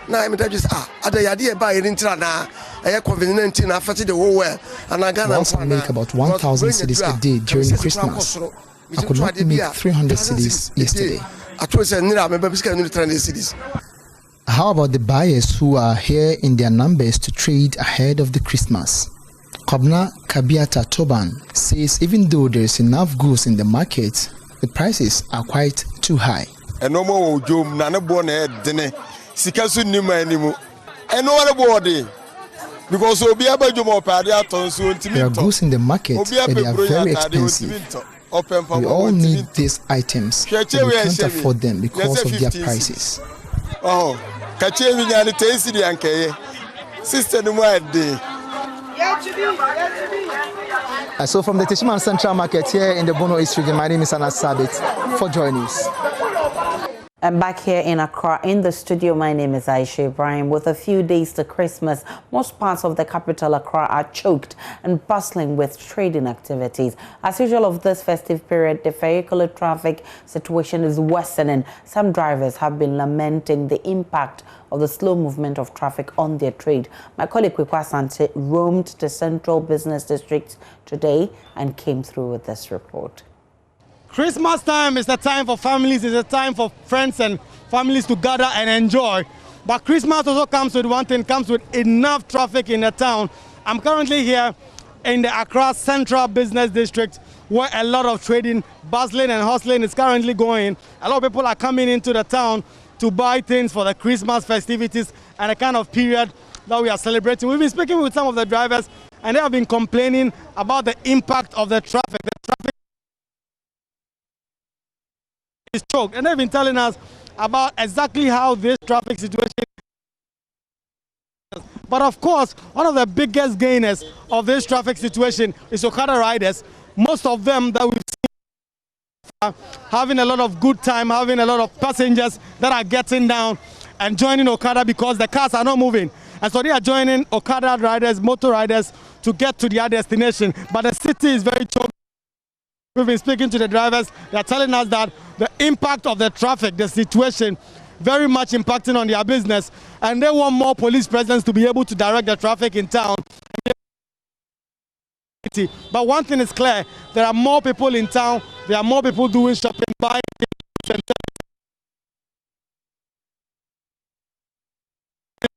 now I'm just the idea by Intrana, I convenient in after the whole world, and I got once I make about 1,000 cedis a day during Christmas. I could not make 300 cedis yesterday. How about the buyers who are here in their numbers to trade ahead of the Christmas? Kobna Kabiata Toban says even though there is enough goods in the market, the prices are quite too high. And no more job, none born head, dinner, Sikasu Nima anymore. And no other body. Because we'll be able to more party at on soon. There are goods in the market, but they are very expensive. We all need these items, but we can't afford them because of their prices. Oh, Kachevi and tasty and Kay. Sister, no more day. So from the Techiman Central Market here in the Bono East region, my name is Anas Sabit for JoyNews. And back here in Accra, in the studio, my name is Aisha Ibrahim. With a few days to Christmas, most parts of the capital, Accra, are choked and bustling with trading activities. As usual of this festive period, the vehicular traffic situation is worsening. Some drivers have been lamenting the impact of the slow movement of traffic on their trade. My colleague Kwekwa Sante roamed the central business district today and came through with this report. Christmas time is a time for families, it's a time for friends and families to gather and enjoy. But Christmas also comes with one thing, comes with enough traffic in the town. I'm currently here in the Accra Central Business District where a lot of trading, bustling and hustling is currently going. A lot of people are coming into the town to buy things for the Christmas festivities and the kind of period that we are celebrating. We've been speaking with some of the drivers and they have been complaining about the impact of the traffic. The traffic is choked, and they've been telling us about exactly how this traffic situation is. But of course, one of the biggest gainers of this traffic situation is Okada riders. Most of them that we've seen are having a lot of good time, having a lot of passengers that are getting down and joining Okada because the cars are not moving. And so they are joining Okada riders, motor riders to get to their destination. But the city is very choked. We've been speaking to the drivers. They are telling us that the impact of the traffic, the situation, very much impacting on their business. And they want more police presence to be able to direct the traffic in town. But one thing is clear, there are more people in town. There are more people doing shopping, buying things.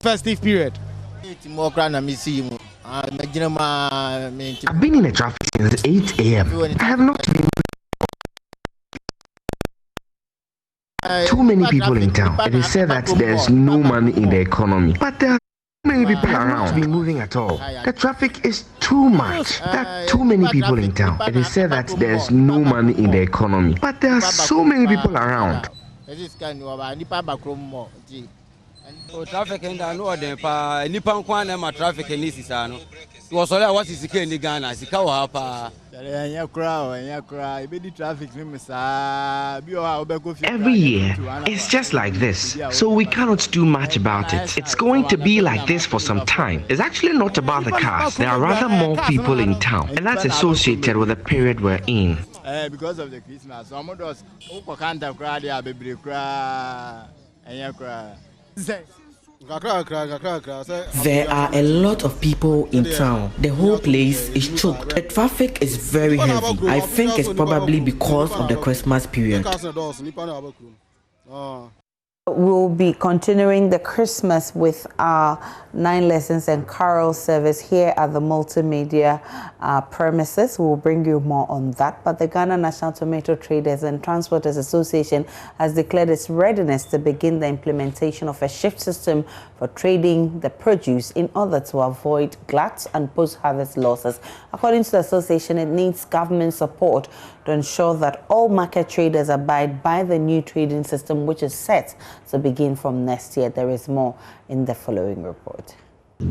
Festive period. I've been in the traffic since 8 a.m. I have not been too many people in town. It is said that there's no money in the economy, but there are many people around. Not be moving at all. The traffic is too much. There are too many people in town. It is said that there's no money in the economy, but there are so many people around. Traffic in the no pa nipa nkwan na ma traffic ni sisa no wo so le what is sika ni Ghana sika wo ha pa every year it's just like this, so we cannot do much about it. It's going to be like this for some time. It's actually not about the cars. There are rather more people in town, and that's associated with the period we're in. Because of the Christmas, some of us there are a lot of people in town. The whole place is choked. The traffic is very heavy. I think it's probably because of the Christmas period. We'll be continuing the Christmas with our 9 lessons and carol service here at the multimedia premises. We'll bring you more on that. But the Ghana National Tomato Traders and Transporters Association has declared its readiness to begin the implementation of a shift system for trading the produce in order to avoid glut and post-harvest losses. According to the association, it needs government support to ensure that all market traders abide by the new trading system, which is set to begin from next year. There is more in the following report.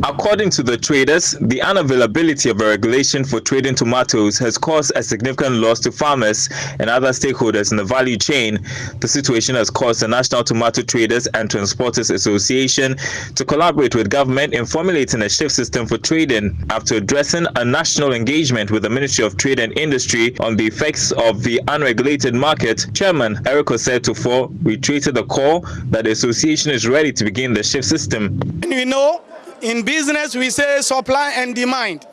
According to the traders, the unavailability of a regulation for trading tomatoes has caused a significant loss to farmers and other stakeholders in the value chain. The situation has caused the National Tomato Traders and Transporters Association to collaborate with government in formulating a shift system for trading. After addressing a national engagement with the Ministry of Trade and Industry on the effects of the unregulated market, Chairman Eric Osetufo reiterated the call that the association is ready to begin the shift system. And we know in business, we say supply and demand.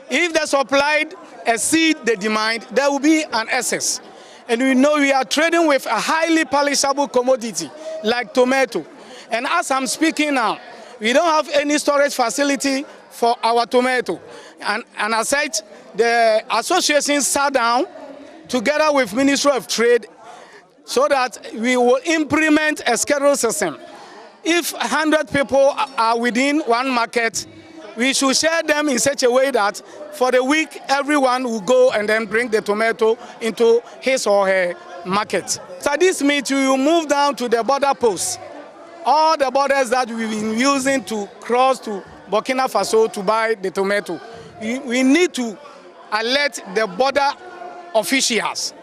If the supply exceeds the demand, there will be an excess. And we know we are trading with a highly perishable commodity like tomato. And as I'm speaking now, we don't have any storage facility for our tomato. And as such, the association sat down together with Ministry of Trade so that we will implement a schedule system. If 100 people are within one market, we should share them in such a way that for the week, everyone will go and then bring the tomato into his or her market. So this means we will move down to the border posts. All the borders that we've been using to cross to Burkina Faso to buy the tomato. We need to alert the border officials.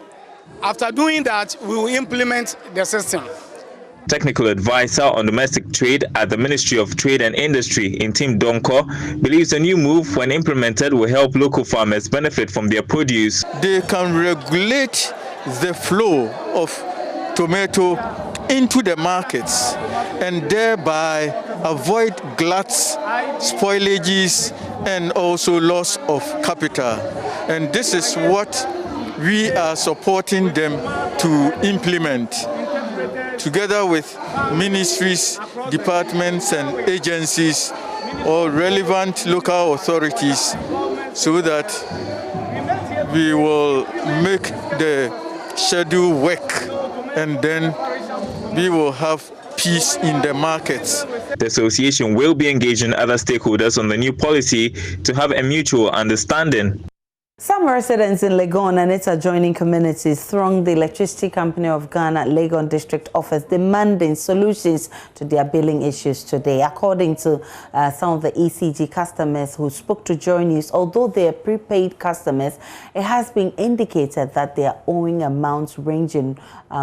After doing that, we will implement the system. Technical advisor on domestic trade at the Ministry of Trade and Industry, Intim Donko, believes the new move, when implemented, will help local farmers benefit from their produce. They can regulate the flow of tomato into the markets and thereby avoid gluts, spoilages, and also loss of capital. And this is what we are supporting them to implement, together with ministries, departments and agencies or relevant local authorities, so that we will make the schedule work and then we will have peace in the markets. The association will be engaging other stakeholders on the new policy to have a mutual understanding. Some residents in Legon and its adjoining communities thronged the Electricity Company of Ghana Legon District Office, demanding solutions to their billing issues today. According to some of the ECG customers who spoke to JoyNews, although they are prepaid customers, it has been indicated that they are owing amounts ranging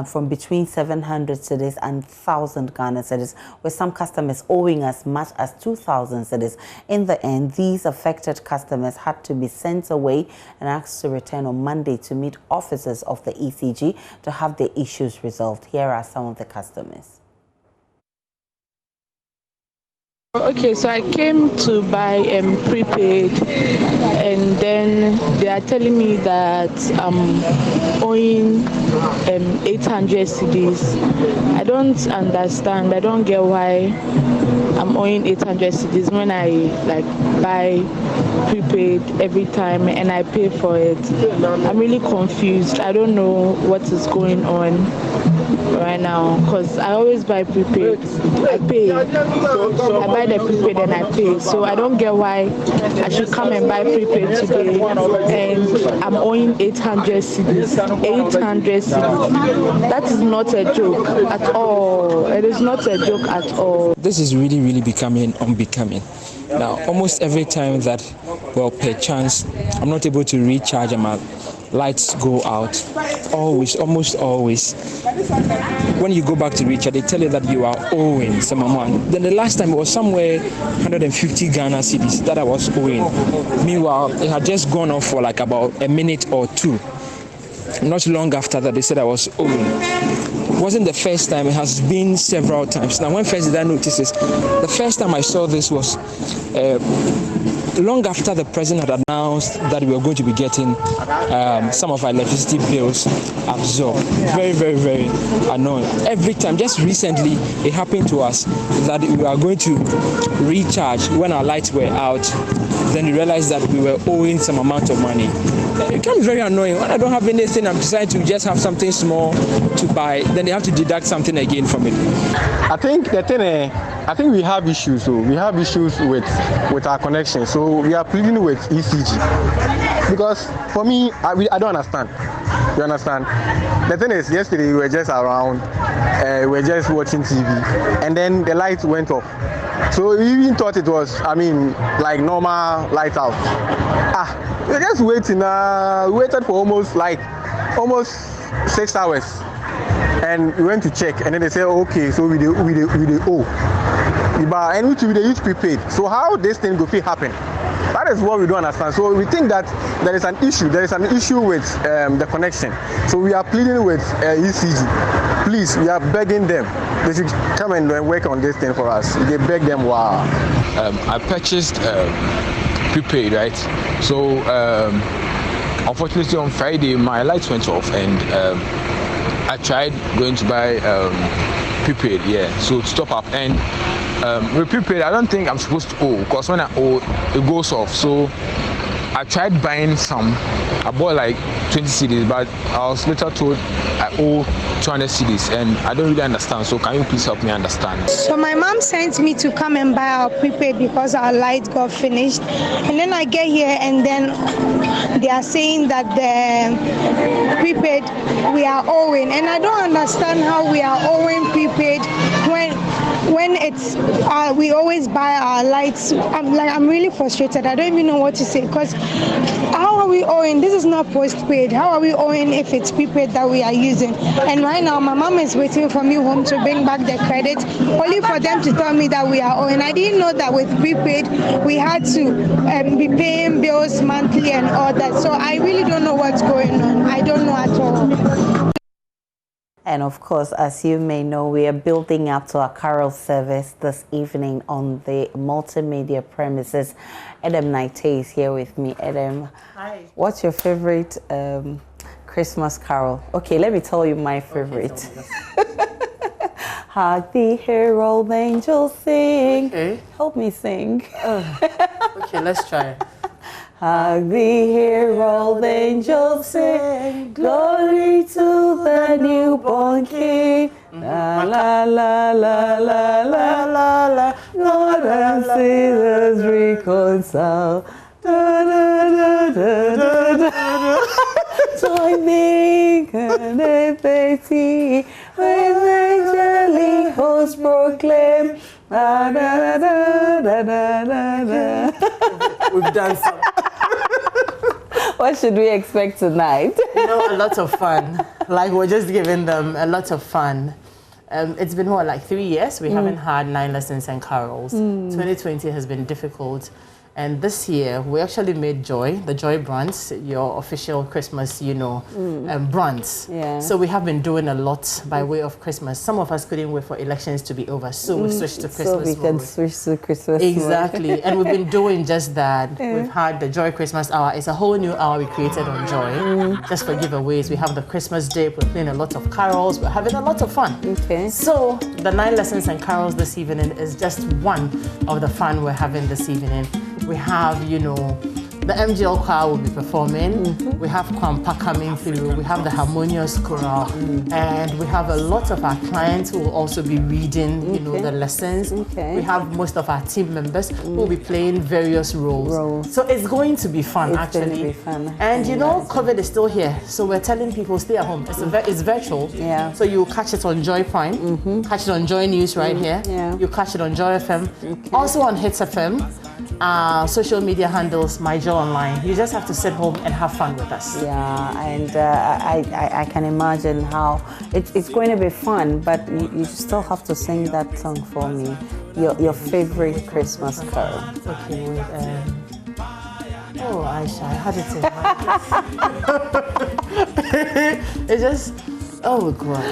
from between 700 cedis and 1,000 Ghana cedis, with some customers owing as much as 2,000 cedis. In the end, these affected customers had to be sent away and asked to return on Monday to meet officers of the ECG to have their issues resolved. Here are some of the customers. Okay, so I came to buy prepaid, and then they are telling me that I'm owing 800 cedis. I don't understand. I don't get why I'm owing 800 cedis when I buy prepaid every time and I pay for it. I'm really confused. I don't know what is going on right now, because I always buy prepaid. I pay. I buy the prepaid and I pay. So I don't get why I should come and buy prepaid today and I'm owing 800 cedis. 800 cedis. That is not a joke at all. It is not a joke at all. This is really becoming unbecoming. Now, almost every time that, well, per chance, I'm not able to recharge and my lights go out, almost always, when you go back to recharge, they tell you that you are owing some amount. Then the last time it was somewhere 150 Ghana cedis that I was owing. Meanwhile, it had just gone off for like about a minute or two. Not long after that, they said I was owing. It wasn't the first time, it has been several times. Now, when first did I notice this? The first time I saw this was long after the president had announced that we were going to be getting some of our electricity bills absorbed. Very, very, very annoying. Every time, just recently, it happened to us that we are going to recharge when our lights were out. Then we realized that we were owing some amount of money. It becomes very annoying. When I don't have anything, I'm deciding to just have something small to buy. Then they have to deduct something again from it. I think the thing, I think we have issues. So we have issues with our connection. So we are pleading with ECG because for me, I don't understand. You understand? The thing is, yesterday we were just around, we were just watching TV, and then the lights went off. So we even thought it was, like normal light out. We were just waiting. We waited for almost 6 hours, and we went to check, and then they said, okay, so we owe. And which we use prepaid. So how this thing go happen? That is what we don't understand. So we think that there is an issue. There is an issue with the connection. So we are pleading with ECG. Please, we are begging them. They should come and work on this thing for us. They beg them. Wow. I purchased prepaid, right? So unfortunately on Friday my lights went off, and I tried going to buy prepaid, so to top up, and with prepaid I don't think I'm supposed to owe, because when I owe it goes off. So I tried buying some. I bought like 20 CDs, but I was later told I owe 200 CDs, and I don't really understand. So can you please help me understand? So my mom sent me to come and buy our prepaid because our light got finished, and then I get here and then they are saying that the prepaid we are owing, and I don't understand how we are owing prepaid when it's we always buy our lights. I'm really frustrated. I don't even know what to say, because how are we owing? This is not postpaid. How are we owing if it's prepaid that we are using? And right now my mom is waiting for me home to bring back the credit, only for them to tell me that we are owing. I didn't know that with prepaid we had to be paying bills monthly and all that. So I really don't know what's going on. I don't know at all. And of course, as you may know, we are building up to our carol service this evening on the multimedia premises. Adam Naite is here with me. Adam, hi. What's your favorite Christmas carol? Okay, let me tell you my favorite. Hark the herald angels sing. Okay. Help me sing. Okay, let's try. Hark the herald angels sing, glory to the newborn King. La la la la la la la la, God and sinners reconcile. Da da da da da da. Join the connectivity with angelic hosts proclaim. Da da da da da da da. We've done some. What should we expect tonight? A lot of fun. Like, we're just giving them a lot of fun. It's been, like 3 years? We haven't had 9 lessons and carols. 2020 has been difficult. And this year, we actually made Joy, the Joy brands, your official Christmas, brands. Yeah. So we have been doing a lot by way of Christmas. Some of us couldn't wait for elections to be over, so we switched to Christmas mode. So we can switch to Christmas Exactly. mode. And we've been doing just that. We've had the Joy Christmas Hour. It's a whole new hour we created on Joy, just for giveaways. We have the Christmas Day. We're playing a lot of carols. We're having a lot of fun. Okay. So the 9 lessons and carols this evening is just one of the fun we're having this evening. We have, the MGL choir will be performing. We have Kwampa coming through. We have the Harmonious Choral. And we have a lot of our clients who will also be reading, the lessons. We have most of our team members who will be playing various roles. So it's going to be fun, actually. Going to be fun. And COVID is still here. So we're telling people stay at home. It's virtual. Yeah. So you catch it on Joy Prime. Catch it on JoyNews right here. Yeah. You catch it on Joy FM. Also on Hits FM. Social media handles, My Joy Online. You just have to sit home and have fun with us. Yeah, and I can imagine how it's going to be fun, but you still have to sing that song for me. Your favorite Christmas carol. Okay, Aisha, I had it in mind. It's just, oh God.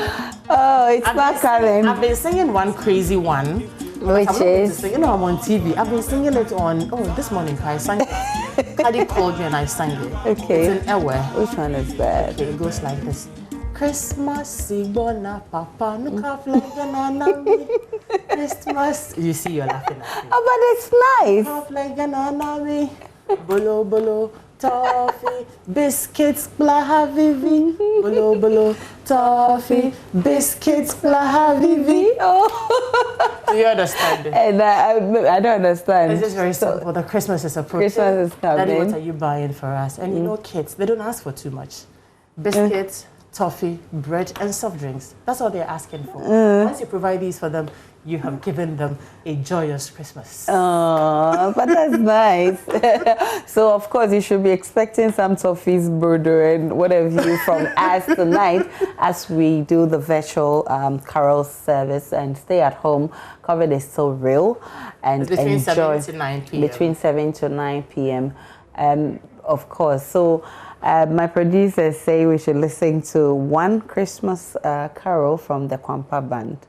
Oh, it's not coming. I've been singing one crazy one. Which is? You know, I'm on TV. I've been singing it on, this morning I sang it. Kadi called me and I sang it. Okay. It's in Ewe. Which one is that? Okay, it goes like this. Christmas, Sigona, Papa, Nuka, Christmas. You see, you're laughing at me. Oh, but it's nice. Bolo, bolo, toffee, biscuits, blahavivi. Bolo, bolo, toffee, biscuits, blahavivi. Oh. Do you understand it? And I don't understand. It's just very simple. The Christmas is approaching. Christmas is coming. Daddy, what are you buying for us? And you know, kids, they don't ask for too much. Biscuits, toffee, bread, and soft drinks. That's all they're asking for. Once you provide these for them, you have given them a joyous Christmas. Oh, but that's nice. So, of course, you should be expecting some toffees, burger, and whatever you from us tonight as we do the virtual carol service. And stay at home. COVID is still real. And between enjoy 7 to 9 p.m. Between 7 to 9 p.m. Of course. So, my producers say we should listen to one Christmas carol from the Kwampa Band.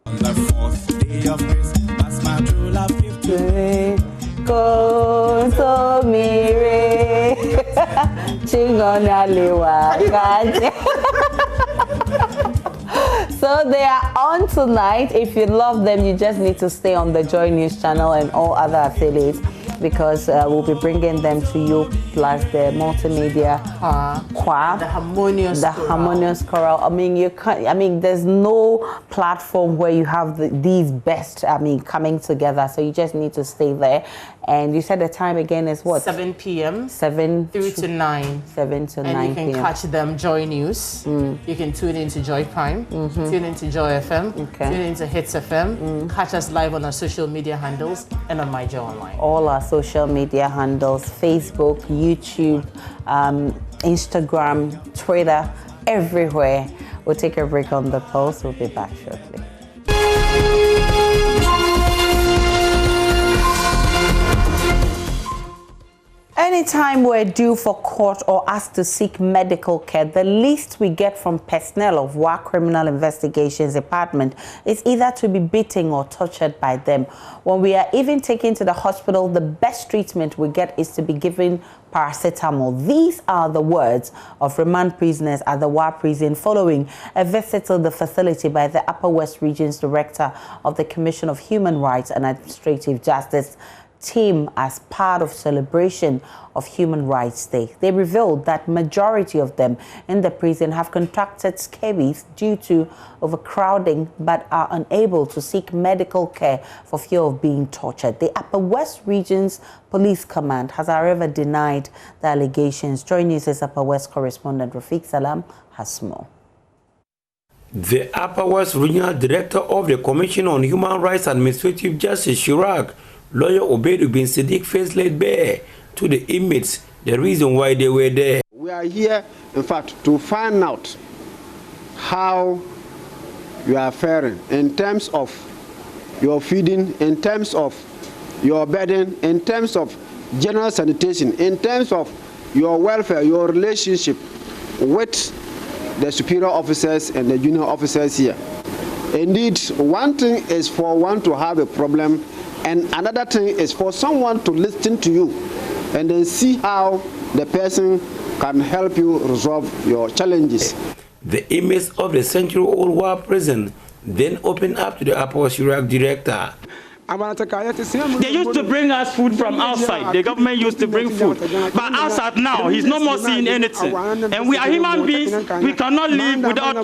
On the 4th day of Christmas, my true love gave to me. So they are on tonight. If you love them, you just need to stay on the Joy News channel and all other affiliates, because we'll be bringing them to you, plus the multimedia choir, the harmonious choral. I mean, you can't. I mean, there's no platform where you have these best. I mean, coming together. So you just need to stay there. And you said the time again is what? 7 p.m. 7 through to 9. 7 to 9 And you p.m. can catch them Joy News. You can tune into Joy Prime, tune into Joy FM, tune into Hits FM, catch us live on our social media handles and on My Joy Online. All our social media handles, Facebook, YouTube, Instagram, Twitter, everywhere. We'll take a break on the pulse. We'll be back shortly. Anytime we're due for court or asked to seek medical care, the least we get from personnel of WA Criminal Investigations Department is either to be beaten or tortured by them. When we are even taken to the hospital, the best treatment we get is to be given paracetamol. These are the words of remand prisoners at the WA prison following a visit to the facility by the Upper West Region's Director of the Commission of Human Rights and Administrative Justice team as part of celebration of Human Rights Day. They revealed that majority of them in the prison have contracted scabies due to overcrowding but are unable to seek medical care for fear of being tortured. The Upper West Region's Police Command has, however, denied the allegations. JoyNews' Upper West correspondent Rafiq Salam has more. The Upper West Regional Director of the Commission on Human Rights and Administrative Justice, Chirag, lawyer Obedu bin Siddiq, first laid bare to the inmates the reason why they were there. We are here, in fact, to find out how you are faring in terms of your feeding, in terms of your bedding, in terms of general sanitation, in terms of your welfare, your relationship with the superior officers and the junior officers here. Indeed, one thing is for one to have a problem, and another thing is for someone to listen to you and then see how the person can help you resolve your challenges. The inmates of the century-old WA prison then opened up to the Upper West Iraq director. They used to bring us food from outside. The government used to bring food. But outside now, he's no more seeing anything. And we are human beings. We cannot live without,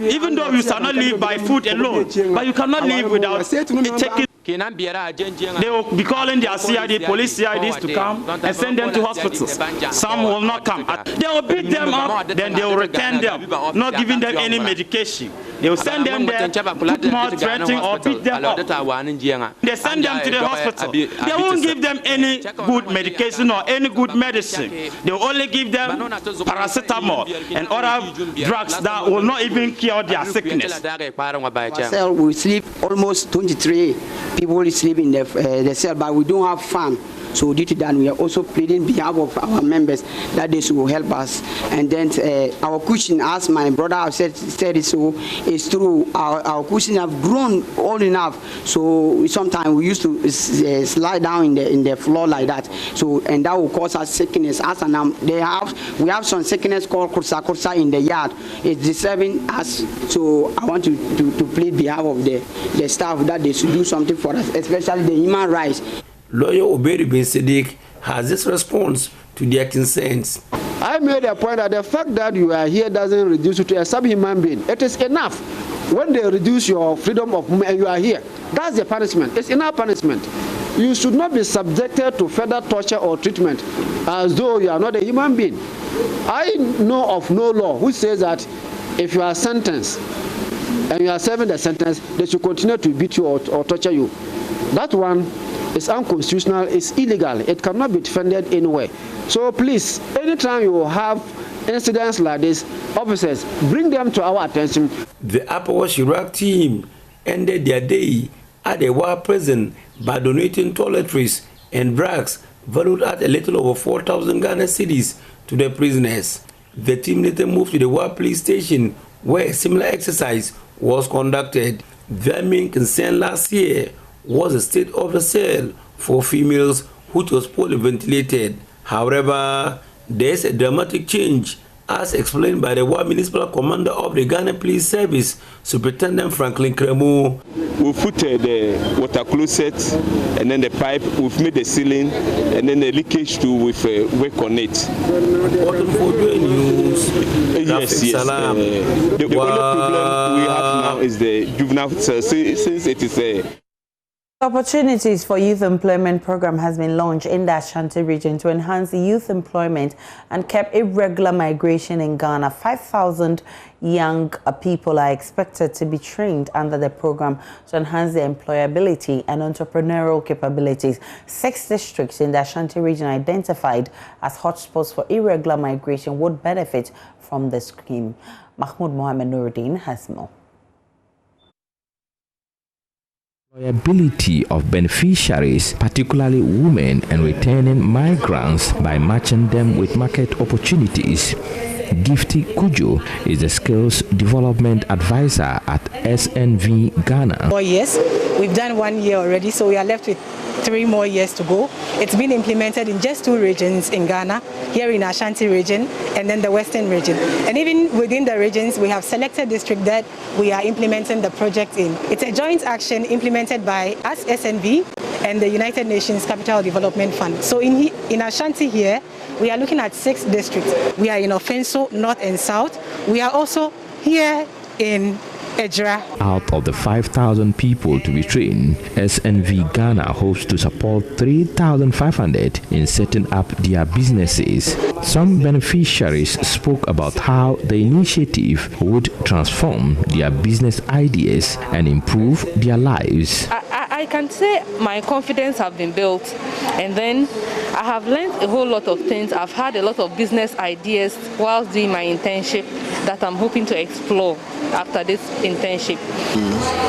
even though we shall not live by food alone, but you cannot live without taking. They will be calling their CID, police CIDs to come and send them to hospitals. Some will not come. They will beat them up, then they will return them, not giving them any medication. They will send them there, put more threatening or beat them up. They send them to the hospital. They won't give them any good medication or any good medicine. They will only give them paracetamol and other drugs that will not even cure their sickness. Cell, we sleep almost 23 people sleep in the cell, but we don't have fan. So due to that, we are also pleading on behalf of our members that they should help us. And then our cushion, as my brother have said it so, is true. Our cushion have grown old enough. So sometimes we used to slide down in the floor like that. So and that will cause us sickness. As and we have some sickness called kursa in the yard. It's disturbing us. So I want to plead behalf of the staff that they should do something for us, especially the human rights. Lawyer Obedi bin Siddiq has this response to their concerns. I made a point that the fact that you are here doesn't reduce you to a subhuman being. It is enough. When they reduce your freedom of movement and you are here, that's the punishment. It's enough punishment. You should not be subjected to further torture or treatment as though you are not a human being. I know of no law which says that if you are sentenced and you are serving the sentence, they should continue to beat you or torture you. That one is unconstitutional, it's illegal, it cannot be defended anywhere. So please, anytime you have incidents like this, officers, bring them to our attention. The Upper West Iraq team ended their day at a war prison by donating toiletries and drugs valued at a little over 4,000 Ghana cedis to the prisoners. The team later moved to the war police station where a similar exercise was conducted. Their main concern last year was the state of the cell for females, which was poorly ventilated. However, there's a dramatic change, as explained by the War Municipal Commander of the Ghana Police Service, Superintendent Franklin Kremu. We put the water closet and then the pipe, we've made the ceiling, and then the leakage too with work on it. Reporting for JoyNews. Yes. The only problem we have now is the juvenile cell, since it is a Opportunities for Youth Employment Program has been launched in the Ashanti region to enhance youth employment and curb irregular migration in Ghana. 5,000 young people are expected to be trained under the program to enhance their employability and entrepreneurial capabilities. 6 districts in the Ashanti region identified as hotspots for irregular migration would benefit from the scheme. Mahmoud Mohamed Nuruddin has more. Employability of beneficiaries, particularly women and returning migrants, by matching them with market opportunities. Gifty Kujo is the Skills Development Advisor at SNV Ghana. 4 years. We've done 1 year already, so we are left with 3 more years to go. It's been implemented in just 2 regions in Ghana, here in Ashanti region and then the Western region. And even within the regions, we have selected district that we are implementing the project in. It's a joint action implemented by us, SNV, and the United Nations Capital Development Fund. So in Ashanti here, we are looking at 6 districts. We are in Offenso, North and South. We are also here in Ejra. Out of the 5,000 people to be trained, SNV Ghana hopes to support 3,500 in setting up their businesses. Some beneficiaries spoke about how the initiative would transform their business ideas and improve their lives. I can say my confidence have been built, and then I have learned a whole lot of things. I've had a lot of business ideas whilst doing my internship that I'm hoping to explore after this internship.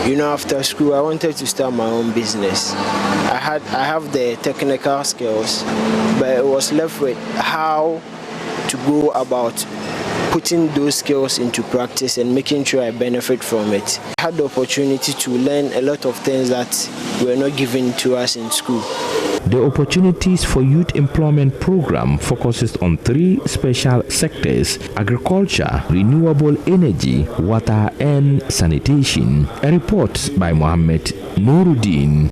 You know, after school I wanted to start my own business. I have the technical skills, but it was left with how to go about putting those skills into practice and making sure I benefit from it. I had the opportunity to learn a lot of things that were not given to us in school. The Opportunities for Youth Employment Program focuses on 3 special sectors: agriculture, renewable energy, water and sanitation. A report by Mohammed Nuruddin.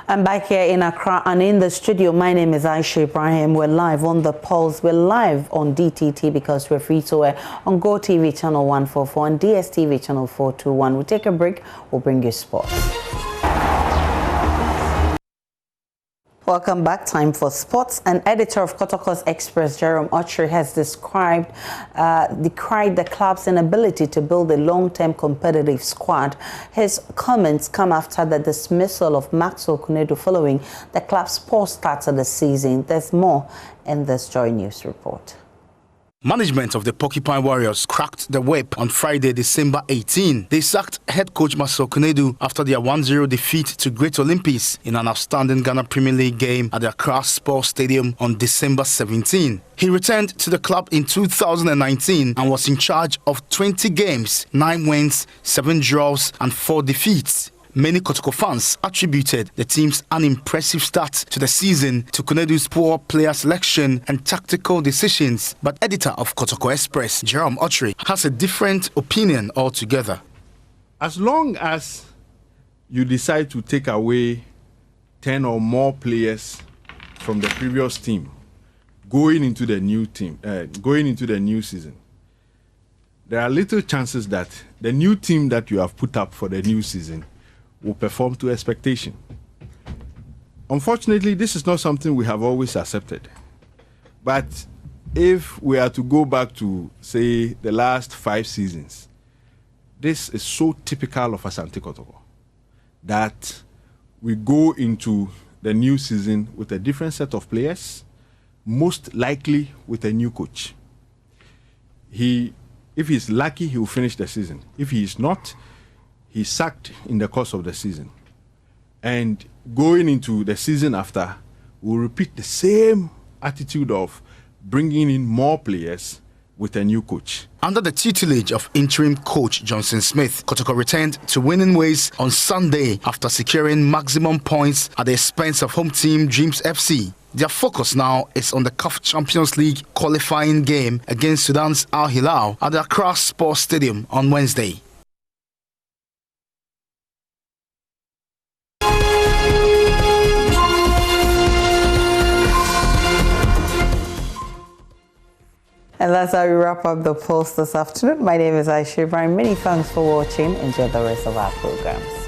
I'm back here in Accra and in the studio. My name is Aisha Ibrahim. We're live on The Pulse. We're live on DTT because we're free to air on Go TV channel 144 and DSTV channel 421. We'll take a break. We'll bring you sports. Welcome back. Time for sports. An editor of Kotoko's Express, Jerome Ochre, has decried the club's inability to build a long-term competitive squad. His comments come after the dismissal of Maxwell Kunedu following the club's poor start to the season. There's more in this JoyNews report. Management of the Porcupine Warriors cracked the whip on Friday, December 18. They sacked head coach Marcel Konedu after their 1-0 defeat to Great Olympics in an outstanding Ghana Premier League game at the Accra Sports Stadium on December 17. He returned to the club in 2019 and was in charge of 20 games, 9 wins, 7 draws and 4 defeats. Many Kotoko fans attributed the team's unimpressive start to the season to Konedu's poor player selection and tactical decisions. But editor of Kotoko Express, Jerome Otri, has a different opinion altogether. As long as you decide to take away 10 or more players from the previous team, going into the new season, there are little chances that the new team that you have put up for the new season will perform to expectation. Unfortunately, this is not something we have always accepted. But if we are to go back to, say, the last 5 seasons, this is so typical of Asante Kotoko that we go into the new season with a different set of players, most likely with a new coach. If he's lucky, he will finish the season. If he is not, he's sacked in the course of the season. And going into the season after, we'll repeat the same attitude of bringing in more players with a new coach. Under the tutelage of interim coach Johnson Smith, Kotoko returned to winning ways on Sunday after securing maximum points at the expense of home team Dreams FC. Their focus now is on the CAF Champions League qualifying game against Sudan's Al Hilal at the Accra Sports Stadium on Wednesday. And that's how we wrap up the Pulse this afternoon. My name is Aisha Ibrahim. Many thanks for watching. Enjoy the rest of our programs.